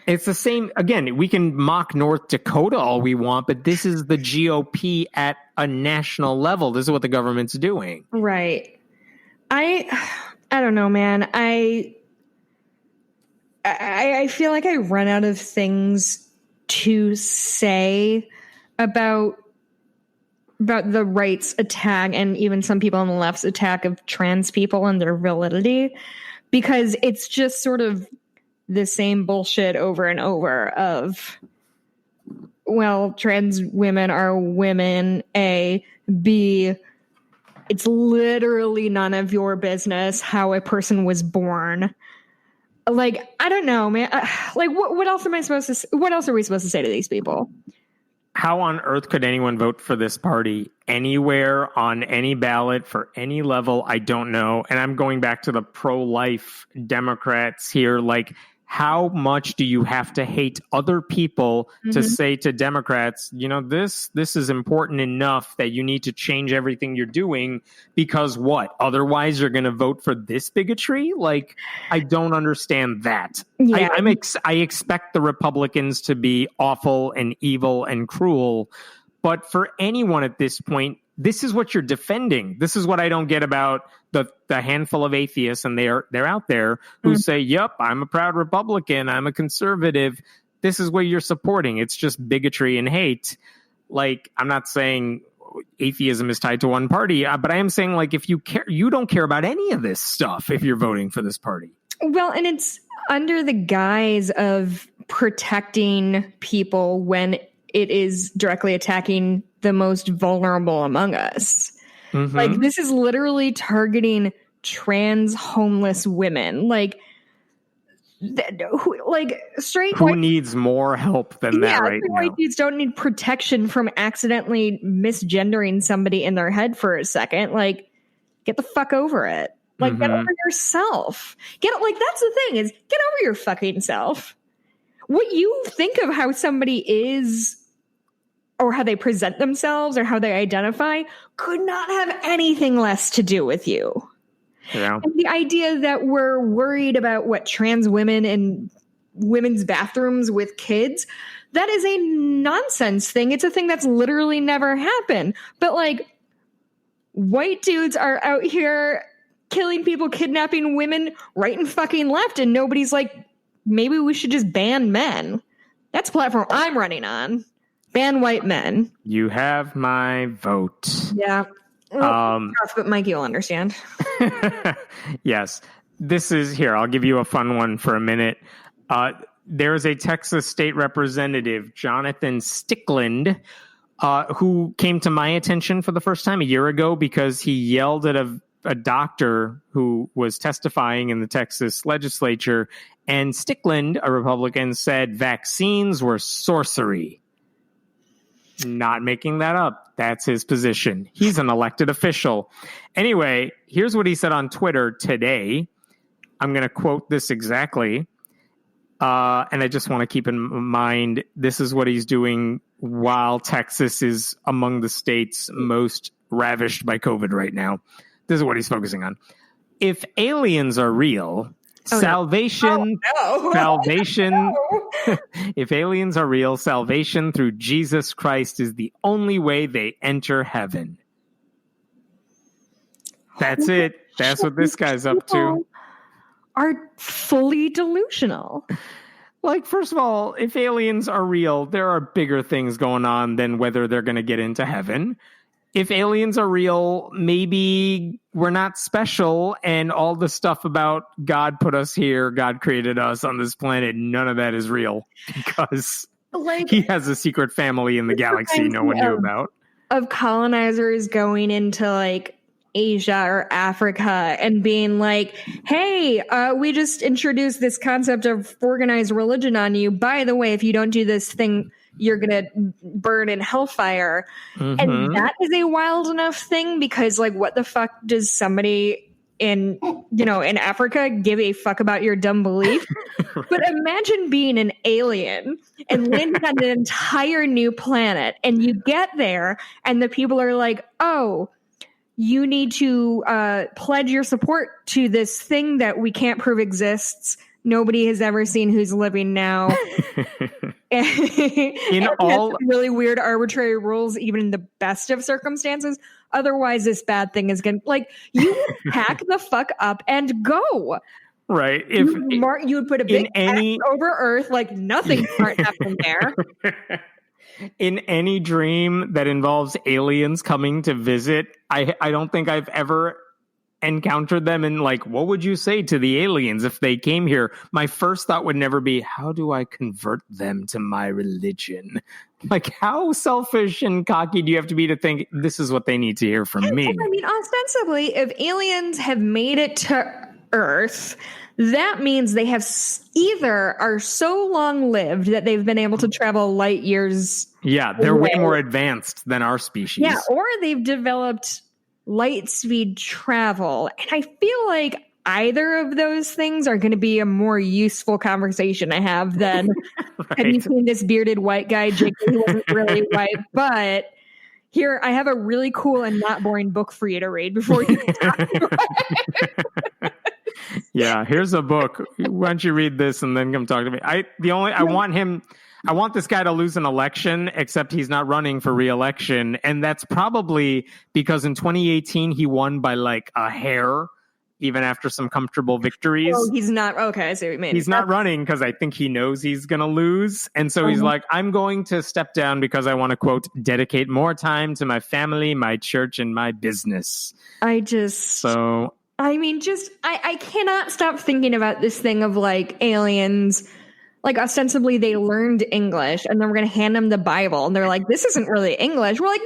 It's the same. Again, we can mock North Dakota all we want, but this is the GOP at a national level. This is what the government's doing. Right. I don't know, man. I feel like I run out of things to say about the right's attack and even some people on the left's attack of trans people and their validity, because it's just sort of the same bullshit over and over of, well, trans women are women, A, B, it's literally none of your business how a person was born. Like, I don't know, man. Like, what else am I supposed to? What else are we supposed to say to these people? How on earth could anyone vote for this party anywhere on any ballot for any level? I don't know. And I'm going back to the pro-life Democrats here. Like, how much do you have to hate other people to say to Democrats, you know, this is important enough that you need to change everything you're doing because what? Otherwise, you're going to vote for this bigotry? Like, I don't understand that. Yeah. I expect the Republicans to be awful and evil and cruel. But for anyone at this point, this is what you're defending. This is what I don't get about the handful of atheists, and they're out there who say, yep, I'm a proud Republican, I'm a conservative. This is what you're supporting. It's just bigotry and hate. Like, I'm not saying atheism is tied to one party, but I am saying, like, if you care, you don't care about any of this stuff if you're voting for this party. Well, and it's under the guise of protecting people when it is directly attacking the most vulnerable among us. Mm-hmm. Like, this is literally targeting trans homeless women. Like, straight who needs more help than that right now? White dudes don't need protection from accidentally misgendering somebody in their head for a second. Like, get the fuck over it. Like, get over yourself. Like, that's the thing, is get over your fucking self. What you think of how somebody is, or how they present themselves, or how they identify, could not have anything less to do with you. Yeah. And the idea that we're worried about what trans women in women's bathrooms with kids, that is a nonsense thing. It's a thing that's literally never happened. But, like, white dudes are out here killing people, kidnapping women right and fucking left, and nobody's like, maybe we should just ban men. That's a platform I'm running on. Ban white men. You have my vote. Yeah. But Mike, you'll understand. Yes. This is here. I'll give you a fun one for a minute. There's a Texas state representative, Jonathan Stickland, who came to my attention for the first time a year ago because he yelled at a a doctor who was testifying in the Texas legislature, and Stickland, a Republican, said vaccines were sorcery. Not making that up. That's his position. He's an elected official. Anyway, here's what he said on Twitter today. I'm going to quote this exactly. And I just want to keep in mind, this is what he's doing while Texas is among the states most ravished by COVID right now. This is what he's focusing on. If aliens are real, salvation, if aliens are real, salvation through Jesus Christ is the only way they enter heaven. That's it. That's what this guy's up to. Are fully delusional. Like, first of all, if aliens are real, there are bigger things going on than whether they're going to get into heaven. If aliens are real, maybe we're not special, and all the stuff about God put us here, God created us on this planet, none of that is real, because he has a secret family in the galaxy no one knew about. Of colonizers going into like Asia or Africa and being like, hey, we just introduced this concept of organized religion on you. By the way, if you don't do this thing, you're going to burn in hellfire. Mm-hmm. And that is a wild enough thing, because like, what the fuck does somebody in Africa give a fuck about your dumb belief? Right. But imagine being an alien and landing on an entire new planet, and you get there and the people are like, oh, you need to pledge your support to this thing that we can't prove exists. Nobody has ever seen who's living now. In all really weird arbitrary rules, even in the best of circumstances. Otherwise, this bad thing is going to, like, you pack the fuck up and go. Right. You would put a big X over Earth, like nothing smart happened there. In any dream that involves aliens coming to visit, I don't think I've ever encountered them, and like, what would you say to the aliens if they came here? My first thought would never be, how do I convert them to my religion? Like, how selfish and cocky do you have to be to think this is what they need to hear from me? I mean, ostensibly, if aliens have made it to Earth, that means they have either are so long lived that they've been able to travel light years. Yeah, they're way more advanced than our species. Yeah, or they've developed light speed travel. And I feel like either of those things are going to be a more useful conversation to have than right. Have you seen this bearded white guy, Jake? He wasn't really white, but here I have a really cool and not boring book for you to read before you talk about it. Yeah, here's a book. Why don't you read this and then come talk to me? I want this guy to lose an election, except he's not running for re-election. And that's probably because in 2018, he won by like a hair, even after some comfortable victories. Oh, he's not. Okay, I see what you mean. He's not running because I think he knows he's going to lose. And so he's like, I'm going to step down because I want to, quote, dedicate more time to my family, my church, and my business. I cannot stop thinking about this thing of like aliens. Like, ostensibly, they learned English, and then we're going to hand them the Bible, and they're like, this isn't really English. We're like,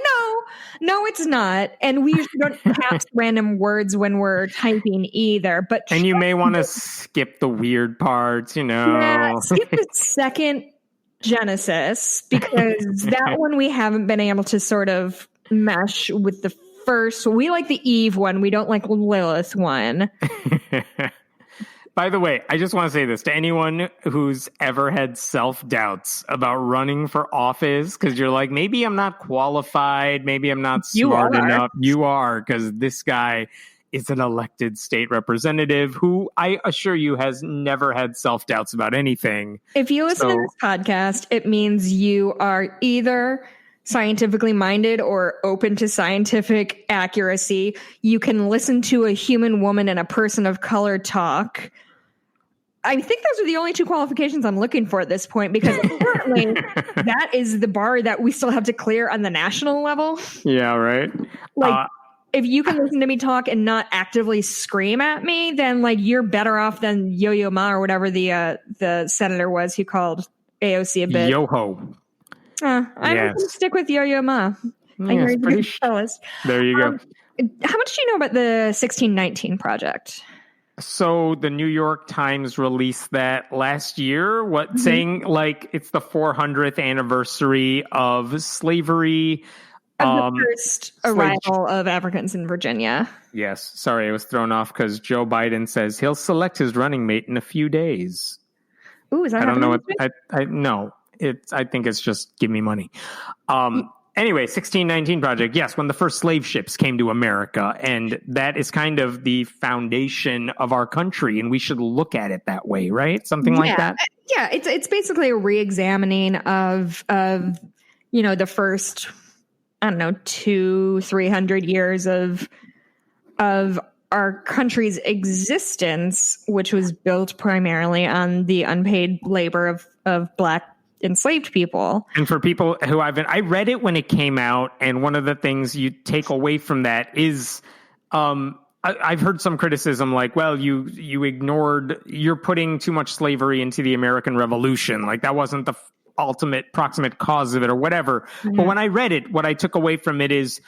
no, it's not. And we usually don't pronounce random words when we're typing either. And you may want to skip the weird parts, Yeah, skip the second Genesis, because that one we haven't been able to sort of mesh with the first. We like the Eve one. We don't like the Lilith one. By the way, I just want to say this to anyone who's ever had self-doubts about running for office, because you're like, maybe I'm not qualified, maybe I'm not smart enough. You are, because this guy is an elected state representative who I assure you has never had self-doubts about anything. If you listen to this podcast, it means you are either scientifically minded or open to scientific accuracy. You can listen to a human woman and a person of color talk. I think those are the only two qualifications I'm looking for at this point, because apparently that is the bar that we still have to clear on the national level. Yeah, right. Like, if you can listen to me talk and not actively scream at me, then like you're better off than Yo-Yo Ma or whatever the senator was who called AOC a bitch. Yoho. I'm going to stick with Yo-Yo Ma. Yeah, there you go. how much do you know about the 1619 Project? So the New York Times released that last year, saying like it's the 400th anniversary of slavery. Of the first arrival of Africans in Virginia. Yes. Sorry, I was thrown off because Joe Biden says he'll select his running mate in a few days. Ooh, is that I don't know what No. I think it's just give me money. Anyway, 1619 Project. Yes, when the first slave ships came to America, and that is kind of the foundation of our country, and we should look at it that way, right? Something like that. Yeah, it's basically a re-examining of the first, I don't know, 200-300 years of our country's existence, which was built primarily on the unpaid labor of Black enslaved people. And for people who I read it when it came out, and one of the things you take away from that is I've heard some criticism like, well, you're putting too much slavery into the American Revolution, like that wasn't the ultimate proximate cause of it or whatever. Mm-hmm. But when I read it, what I took away from it is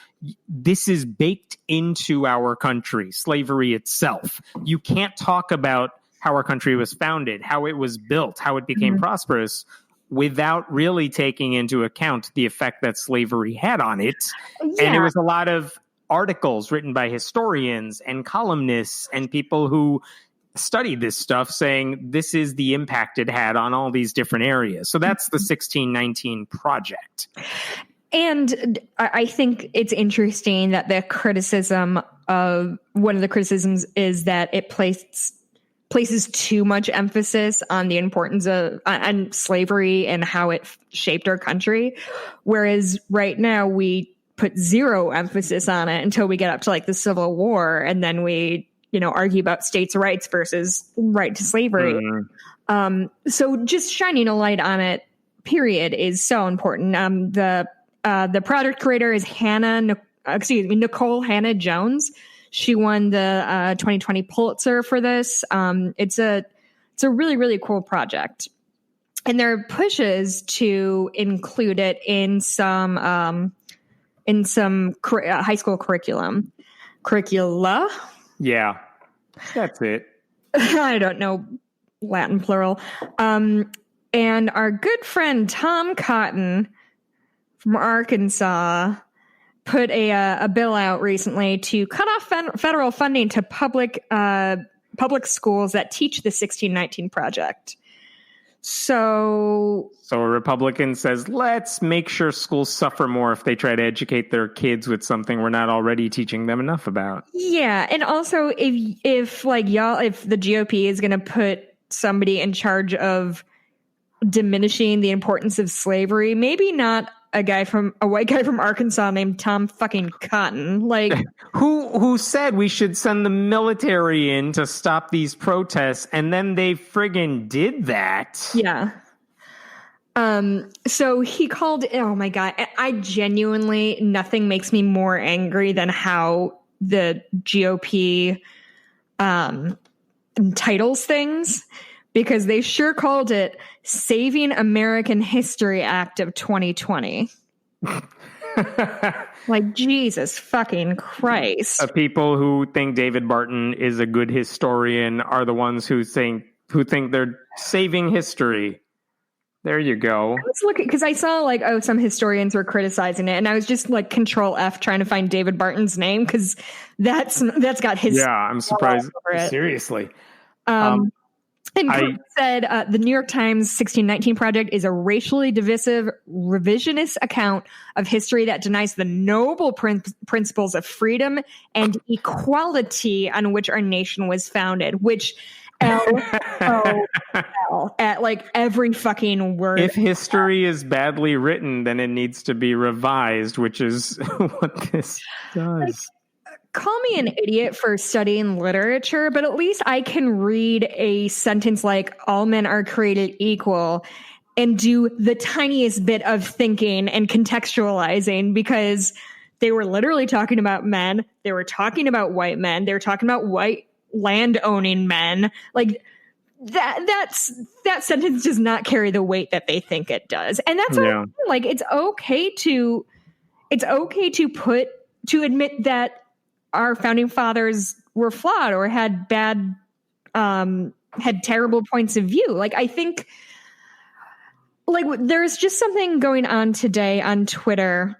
this is baked into our country, slavery itself. You can't talk about how our country was founded, how it was built, how it became prosperous without really taking into account the effect that slavery had on it. Yeah. And it was a lot of articles written by historians and columnists and people who studied this stuff saying this is the impact it had on all these different areas. So that's the 1619 Project. And I think it's interesting that one of the criticisms is that it places too much emphasis on the importance of on slavery and how it shaped our country. Whereas right now we put zero emphasis on it until we get up to like the Civil War. And then we, argue about states' rights versus right to slavery. So just shining a light on it, period, is so important. The project creator is Nicole Hannah Jones. She won the 2020 Pulitzer for this. It's a really, really cool project. And there are pushes to include it in some high school curricula. Yeah, that's it. I don't know Latin plural. And our good friend Tom Cotton from Arkansas put a bill out recently to cut off federal funding to public schools that teach the 1619 Project. So a Republican says, let's make sure schools suffer more if they try to educate their kids with something we're not already teaching them enough about. Yeah, and also if the GOP is going to put somebody in charge of diminishing the importance of slavery, maybe not a white guy from Arkansas named Tom fucking Cotton, like who said we should send the military in to stop these protests, and then they friggin' did that. Yeah. So he called. Oh my god! I genuinely, nothing makes me more angry than how the GOP titles things. Because they sure called it Saving American History Act of 2020. Like, Jesus fucking Christ. People who think David Barton is a good historian are the ones who think they're saving history. There you go. I was looking, because I saw some historians were criticizing it, and I was just like Control F trying to find David Barton's name, because that's got his. Yeah, I'm surprised. Seriously. And Cook said the New York Times 1619 Project is a racially divisive, revisionist account of history that denies the noble principles of freedom and equality on which our nation was founded, which LOL at like every fucking word. If history is badly written, then it needs to be revised, which is what this does. Call me an idiot for studying literature, but at least I can read a sentence like all men are created equal and do the tiniest bit of thinking and contextualizing, because they were literally talking about men. They were talking about white men. They were talking about white land owning men. Like that sentence does not carry the weight that they think it does. And that's like, it's okay to admit that our founding fathers were flawed or had had terrible points of view. Like, I think, like, there's just something going on today on Twitter.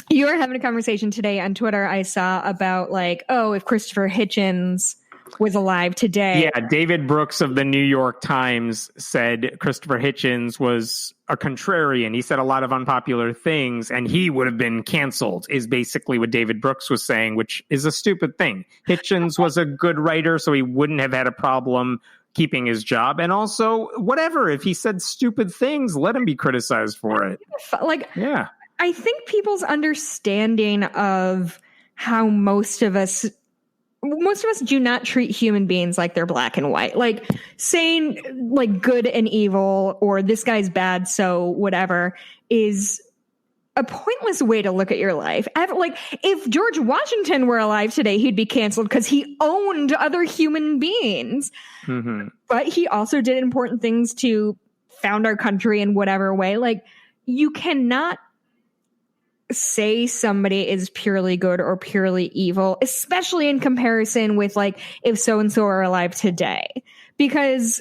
You were having a conversation today on Twitter, I saw, about like, oh, if Christopher Hitchens was alive today. Yeah, David Brooks of the New York Times said Christopher Hitchens was a contrarian. He said a lot of unpopular things, and he would have been canceled, is basically what David Brooks was saying, which is a stupid thing. Hitchens was a good writer, so he wouldn't have had a problem keeping his job. And also, whatever, if he said stupid things, let him be criticized for it. Like, yeah. I think people's understanding of how most of us do not treat human beings like they're black and white. Like, saying like good and evil or this guy's bad, so whatever, is a pointless way to look at your life. Like, if George Washington were alive today, he'd be canceled because he owned other human beings. Mm-hmm. But he also did important things to found our country in whatever way. Like, you cannot say somebody is purely good or purely evil, especially in comparison with like if so-and-so are alive today. Because,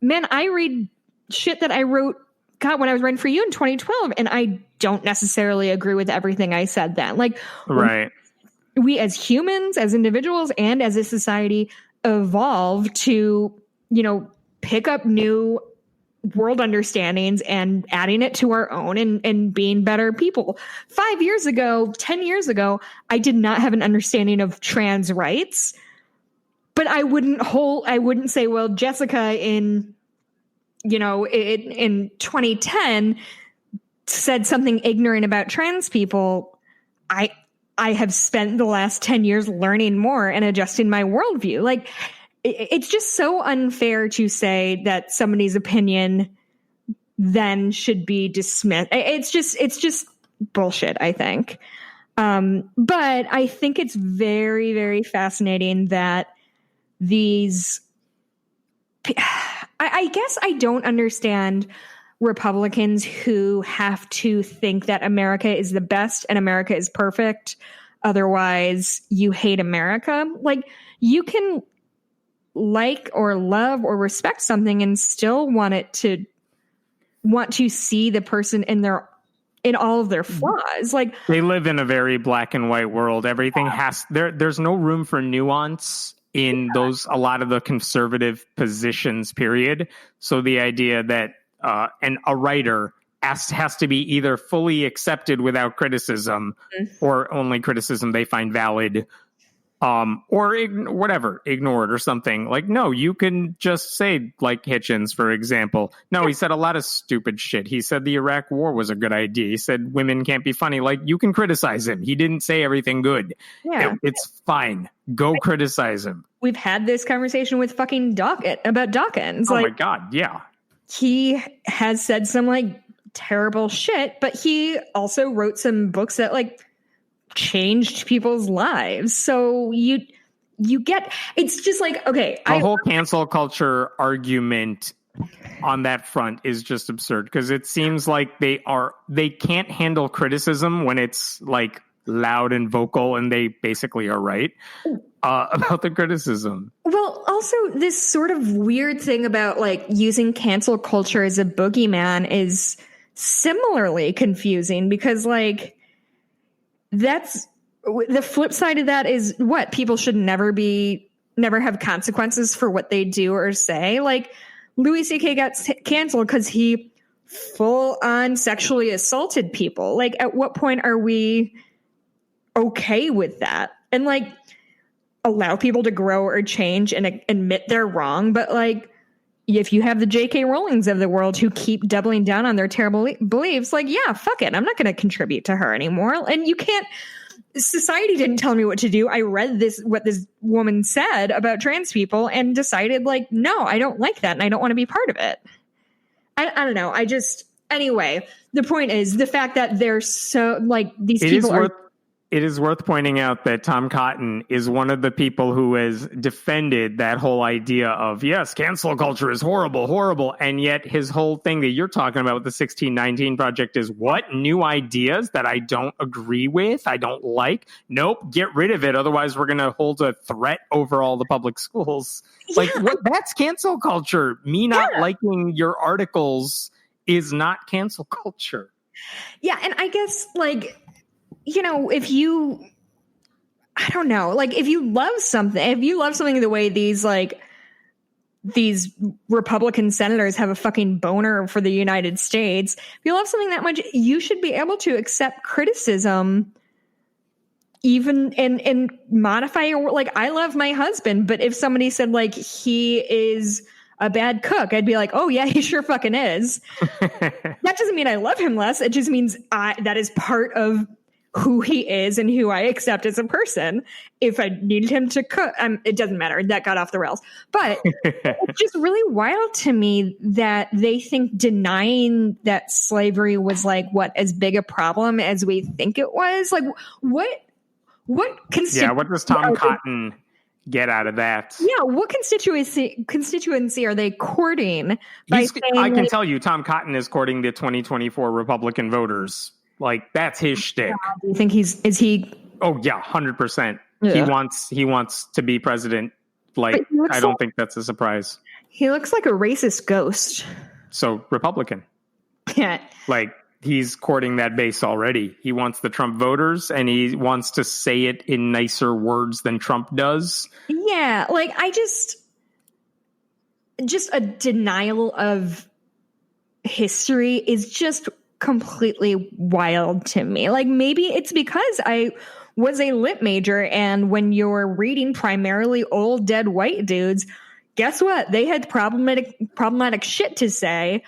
man, I read shit that I wrote, God, when I was writing for you in 2012, and I don't necessarily agree with everything I said then. Like, right. We as humans, as individuals, and as a society evolve to, you know, pick up new world understandings and adding it to our own and being better people. 5 years ago, 10 years ago, I did not have an understanding of trans rights, but I wouldn't say, well, Jessica in 2010 said something ignorant about trans people. I have spent the last 10 years learning more and adjusting my worldview. Like, it's just so unfair to say that somebody's opinion then should be dismissed. It's just bullshit, I think. But I think it's very, very fascinating that these, I guess I don't understand Republicans who have to think that America is the best and America is perfect. Otherwise, you hate America. Like, you can like or love or respect something and still want to see the in all of their flaws. Like, they live in a very black and white world. Everything there's no room for nuance in a lot of the conservative positions, period. So the idea that a writer has to be either fully accepted without criticism or only criticism they find valid, or ignored or something. Like, no, you can just say, like Hitchens, for example. No, he said a lot of stupid shit. He said the Iraq War was a good idea. He said women can't be funny. Like, you can criticize him. He didn't say everything good. Yeah. It's fine. Go criticize him. We've had this conversation with fucking about Dawkins. Oh, like, my God, yeah. He has said some, like, terrible shit, but he also wrote some books that, like, changed people's lives. So you get, it's just like, okay, the whole cancel culture argument on that front is just absurd, because it seems like they can't handle criticism when it's like loud and vocal, and they basically are right about the criticism. Well, also this sort of weird thing about like using cancel culture as a boogeyman is similarly confusing, because like, that's the flip side of that is what people should never have consequences for what they do or say. Like, Louis C.K. got canceled because he full on sexually assaulted people. Like, at what point are we okay with that? And like, allow people to grow or change and admit they're wrong. But like, if you have the J.K. Rowlings of the world who keep doubling down on their terrible beliefs, like, yeah, fuck it, I'm not going to contribute to her anymore. And you can't. Society didn't tell me what to do. I read what this woman said about trans people and decided, like, no, I don't like that, and I don't want to be part of it. I don't know. Anyway, the point is the fact that they're so, like, these people are. It is worth pointing out that Tom Cotton is one of the people who has defended that whole idea of, yes, cancel culture is horrible, horrible. And yet his whole thing that you're talking about with the 1619 Project is what? New ideas that I don't agree with, I don't like? Nope, get rid of it. Otherwise, we're going to hold a threat over all the public schools. Like, that's cancel culture. Me not liking your articles is not cancel culture. Yeah, and I guess, like, you know, if you love something the way these Republican senators have a fucking boner for the United States, if you love something that much, you should be able to accept criticism even and modify your, like, I love my husband, but if somebody said, like, he is a bad cook, I'd be like, oh yeah, he sure fucking is. That doesn't mean I love him less. It just means that is part of who he is and who I accept as a person. If I needed him to cook, it doesn't matter. That got off the rails. But it's just really wild to me that they think denying that slavery was, like, what, as big a problem as we think it was? Like, what does Tom Cotton get out of that? Yeah, what constituency are they courting? I can tell you, Tom Cotton is courting the 2024 Republican voters. Like, that's his shtick. Do you think is he? Oh yeah, 100%. Yeah. He wants to be president. Like, I don't think that's a surprise. He looks like a racist ghost. So Republican. Yeah. Like, he's courting that base already. He wants the Trump voters, and he wants to say it in nicer words than Trump does. Yeah, like, I just a denial of history is just completely wild to me. Like, maybe it's because I was a lit major, and when you're reading primarily old dead white dudes, guess what? They had problematic shit to say.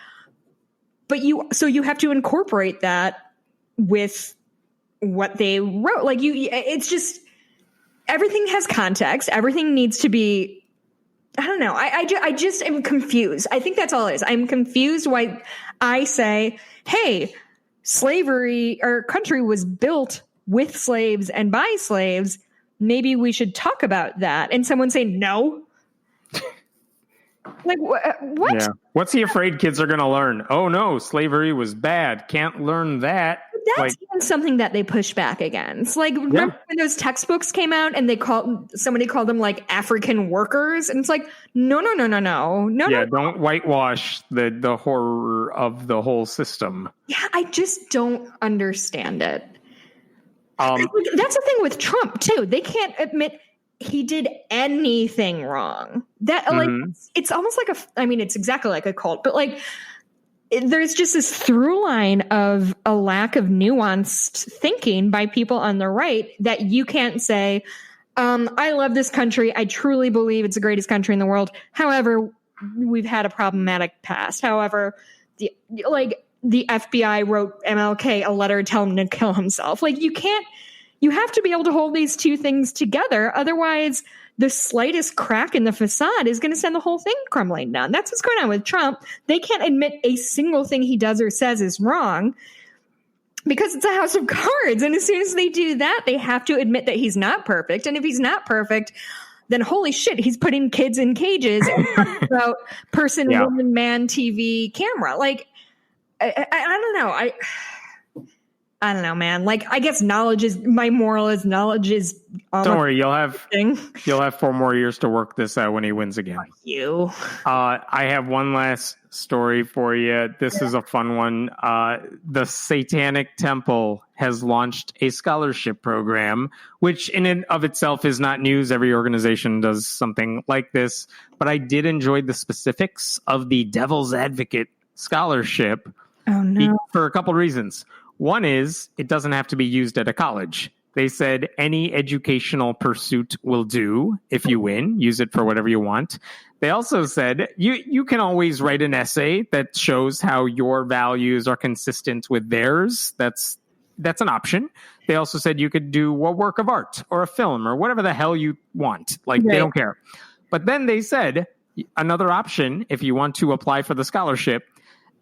But you have to incorporate that with what they wrote. Like, it's just, everything has context. Everything needs to be, I don't know. I just am confused. I think that's all it is. I'm confused why I say, hey, slavery, our country was built with slaves and by slaves. Maybe we should talk about that. And someone say, no. Like, what? Yeah. What's he afraid kids are going to learn? Oh no, slavery was bad. Can't learn that. That's even something that they push back against. Like, remember when those textbooks came out and somebody called them, like, African workers? And it's like, no. Yeah, don't whitewash the horror of the whole system. Yeah, I just don't understand it. That's the thing with Trump too. They can't admit he did anything wrong. That, like, it's almost like it's exactly like a cult, but, like, there's just this through line of a lack of nuanced thinking by people on the right that you can't say, I love this country. I truly believe it's the greatest country in the world. However, we've had a problematic past. However, the FBI wrote MLK a letter telling him to kill himself. Like, you have to be able to hold these two things together. Otherwise, the slightest crack in the facade is going to send the whole thing crumbling down. That's what's going on with Trump. They can't admit a single thing he does or says is wrong because it's a house of cards. And as soon as they do that, they have to admit that he's not perfect. And if he's not perfect, then holy shit, he's putting kids in cages and talking about person, woman, man, TV, camera. Like, I don't know. I don't know, man. Like, I guess my moral is knowledge is. Don't worry, you'll have 4 more years to work this out when he wins again. Fuck you. I have one last story for you. This is a fun one. The Satanic Temple has launched a scholarship program, which in and of itself is not news. Every organization does something like this. But I did enjoy the specifics of the Devil's Advocate scholarship. Oh, no. For a couple of reasons. One is it doesn't have to be used at a college. They said any educational pursuit will do if you win. Use it for whatever you want. They also said you can always write an essay that shows how your values are consistent with theirs. That's an option. They also said you could do a work of art or a film or whatever the hell you want. Like, They don't care. But then they said another option, if you want to apply for the scholarship,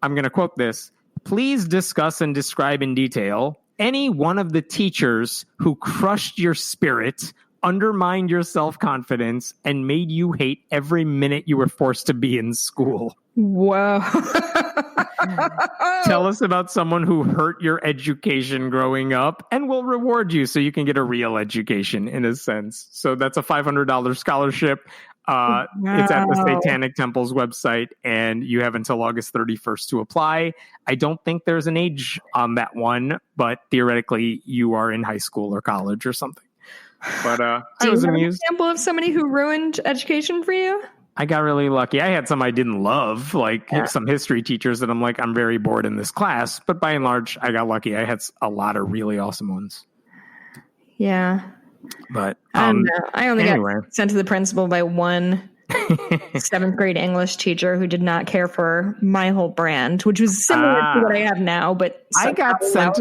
I'm going to quote this. Please discuss and describe in detail any one of the teachers who crushed your spirit, undermined your self-confidence, and made you hate every minute you were forced to be in school. Whoa. Tell us about someone who hurt your education growing up, and we'll reward you so you can get a real education, in a sense. So that's a $500 scholarship. Wow. It's at the Satanic Temple's website, and you have until August 31st to apply. I don't think there's an age on that one, but theoretically you are in high school or college or something. But I was amused. Do you have an example of somebody who ruined education for you? I got really lucky. I had some I didn't love, like some history teachers that I'm like, I'm very bored in this class. But by and large, I got lucky. I had a lot of really awesome ones. Yeah. But I only got sent to the principal by one 7th grade English teacher who did not care for my whole brand, which was similar to what I have now. But I got sent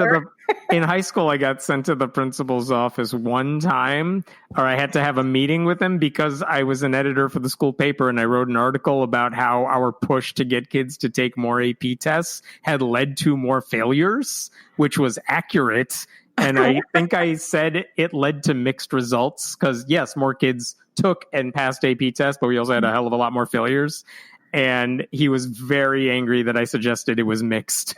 in high school. I got sent to the principal's office one time, or I had to have a meeting with him because I was an editor for the school paper, and I wrote an article about how our push to get kids to take more AP tests had led to more failures, which was accurate. And I think I said it led to mixed results because, yes, more kids took and passed AP tests, but we also had a hell of a lot more failures. And he was very angry that I suggested it was mixed.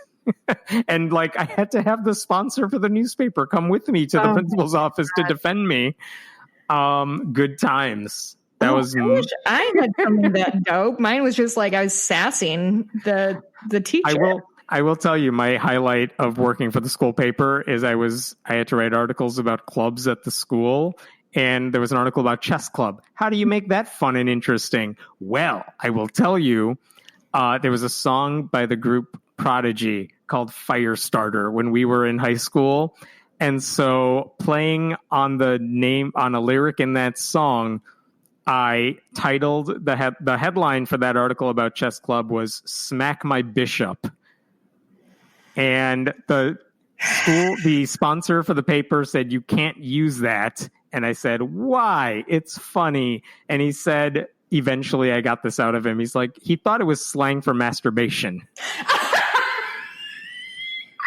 And like, I had to have the sponsor for the newspaper come with me to the principal's office to defend me. Good times. That was. I wish I had something that dope. Mine was just like I was sassing the teacher. I will tell you, my highlight of working for the school paper is I had to write articles about clubs at the school. And there was an article about chess club. How do you make that fun and interesting? Well, I will tell you, there was a song by the group Prodigy called Firestarter when we were in high school. And so playing on a lyric in that song, I titled the headline for that article about chess club was "Smack My Bishop." And the sponsor for the paper said, you can't use that. And I said, why? It's funny. And he said, eventually I got this out of him. He's like, he thought it was slang for masturbation.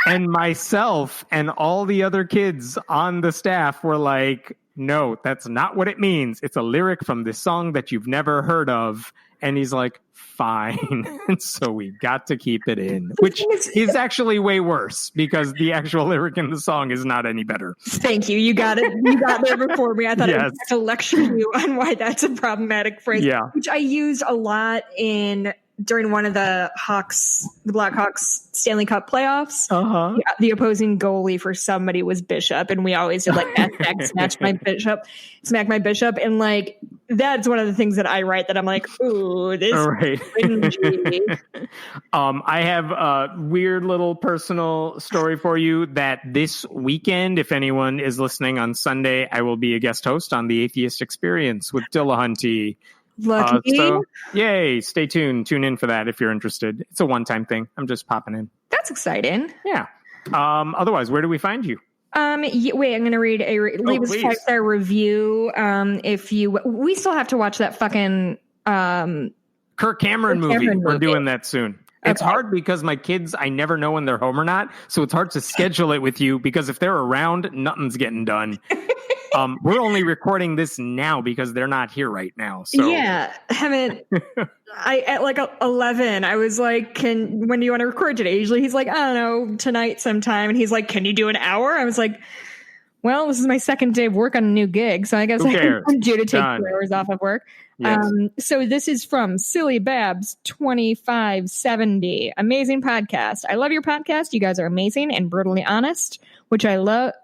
And myself and all the other kids on the staff were like, no, that's not what it means. It's a lyric from this song that you've never heard of. And he's like, fine. And so we got to keep it in, which is actually way worse because the actual lyric in the song is not any better. Thank you. You got it. You got there before me. I thought I was to lecture you on why that's a problematic phrase, which I used a lot during one of the Blackhawks Stanley Cup playoffs. The opposing goalie for somebody was Bishop, and we always did like smack my Bishop, and like that's one of the things that I write that I'm like, ooh, this is cringy. I have a weird little personal story for you that this weekend, if anyone is listening on Sunday, I will be a guest host on the Atheist Experience with Dillahunty. Lucky. So, yay, stay tuned. Tune in for that if you're interested. It's a one-time thing. I'm just popping in. That's exciting. Yeah. Otherwise, where do we find you? Wait, I'm going to read leave us a 5-star review. We still have to watch that fucking Kirk Cameron movie. We're doing that soon. It's hard because my kids, I never know when they're home or not. So it's hard to schedule it with you because if they're around, nothing's getting done. We're only recording this now because they're not here right now. So yeah, at like 11, I was like, when do you want to record today? Usually he's like, I don't know, tonight sometime. And he's like, can you do an hour? I was like, well, this is my second day of work on a new gig. So I guess I'm due to take 2 hours off of work. Yes. So this is from Silly Babs 2570. Amazing podcast. I love your podcast. You guys are amazing and brutally honest, which I love.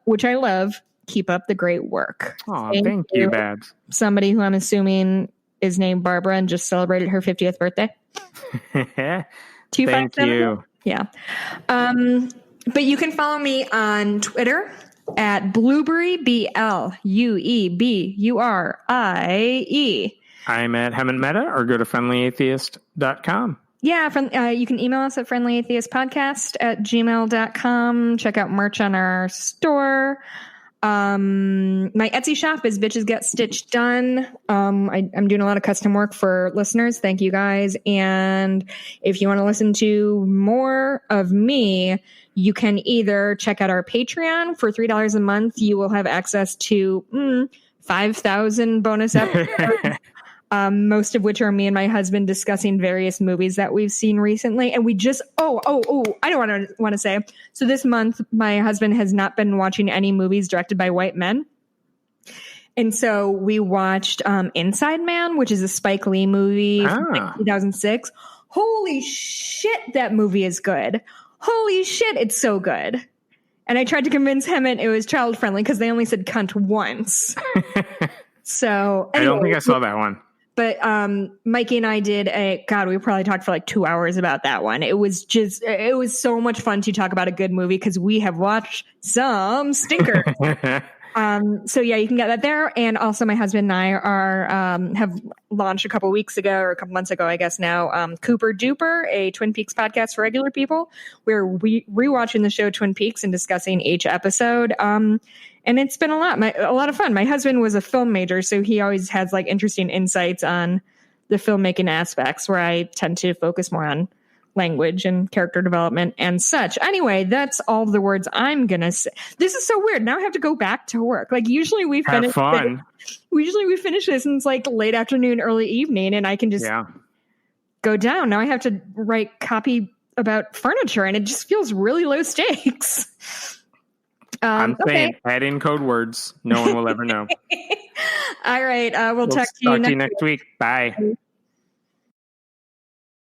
Keep up the great work. Oh, thank you, Babs. Somebody who I'm assuming is named Barbara and just celebrated her 50th birthday. Thank you. Yeah. But you can follow me on Twitter at Blueberry, BLUEBURIE. I'm at Hemant Mehta, or go to friendlyatheist.com. Yeah, you can email us at friendlyatheistpodcast@gmail.com. Check out merch on our store. My Etsy shop is Bitches Get Stitched Done. I'm doing a lot of custom work for listeners. Thank you guys. And if you want to listen to more of me, You can either check out our Patreon for $3 a month. You will have access to 5,000 bonus episodes. Most of which are me and my husband discussing various movies that we've seen recently. And we just, I don't want to say. So this month, my husband has not been watching any movies directed by white men. And so we watched Inside Man, which is a Spike Lee movie from 2006. Holy shit, that movie is good. Holy shit, it's so good. And I tried to convince him it was child friendly because they only said cunt once. So anyway, I don't think I saw that one. But Mikey and I did we probably talked for like 2 hours about that one. It was so much fun to talk about a good movie because we have watched some stinkers. So yeah, you can get that there. And also my husband and I have launched a couple months ago, I guess now, Cooper Duper, a Twin Peaks podcast for regular people, where we rewatching the show Twin Peaks and discussing each episode. And it's been a lot of fun. My husband was a film major, so he always has like interesting insights on the filmmaking aspects, where I tend to focus more on language and character development and such. Anyway, that's all the words I'm going to say. This is so weird. Now I have to go back to work. Like usually we finish this and it's like late afternoon, early evening, and I can just go down. Now I have to write copy about furniture, and it just feels really low stakes. I'm saying add in code words. No one will ever know. All right. We'll talk to you next week. Bye.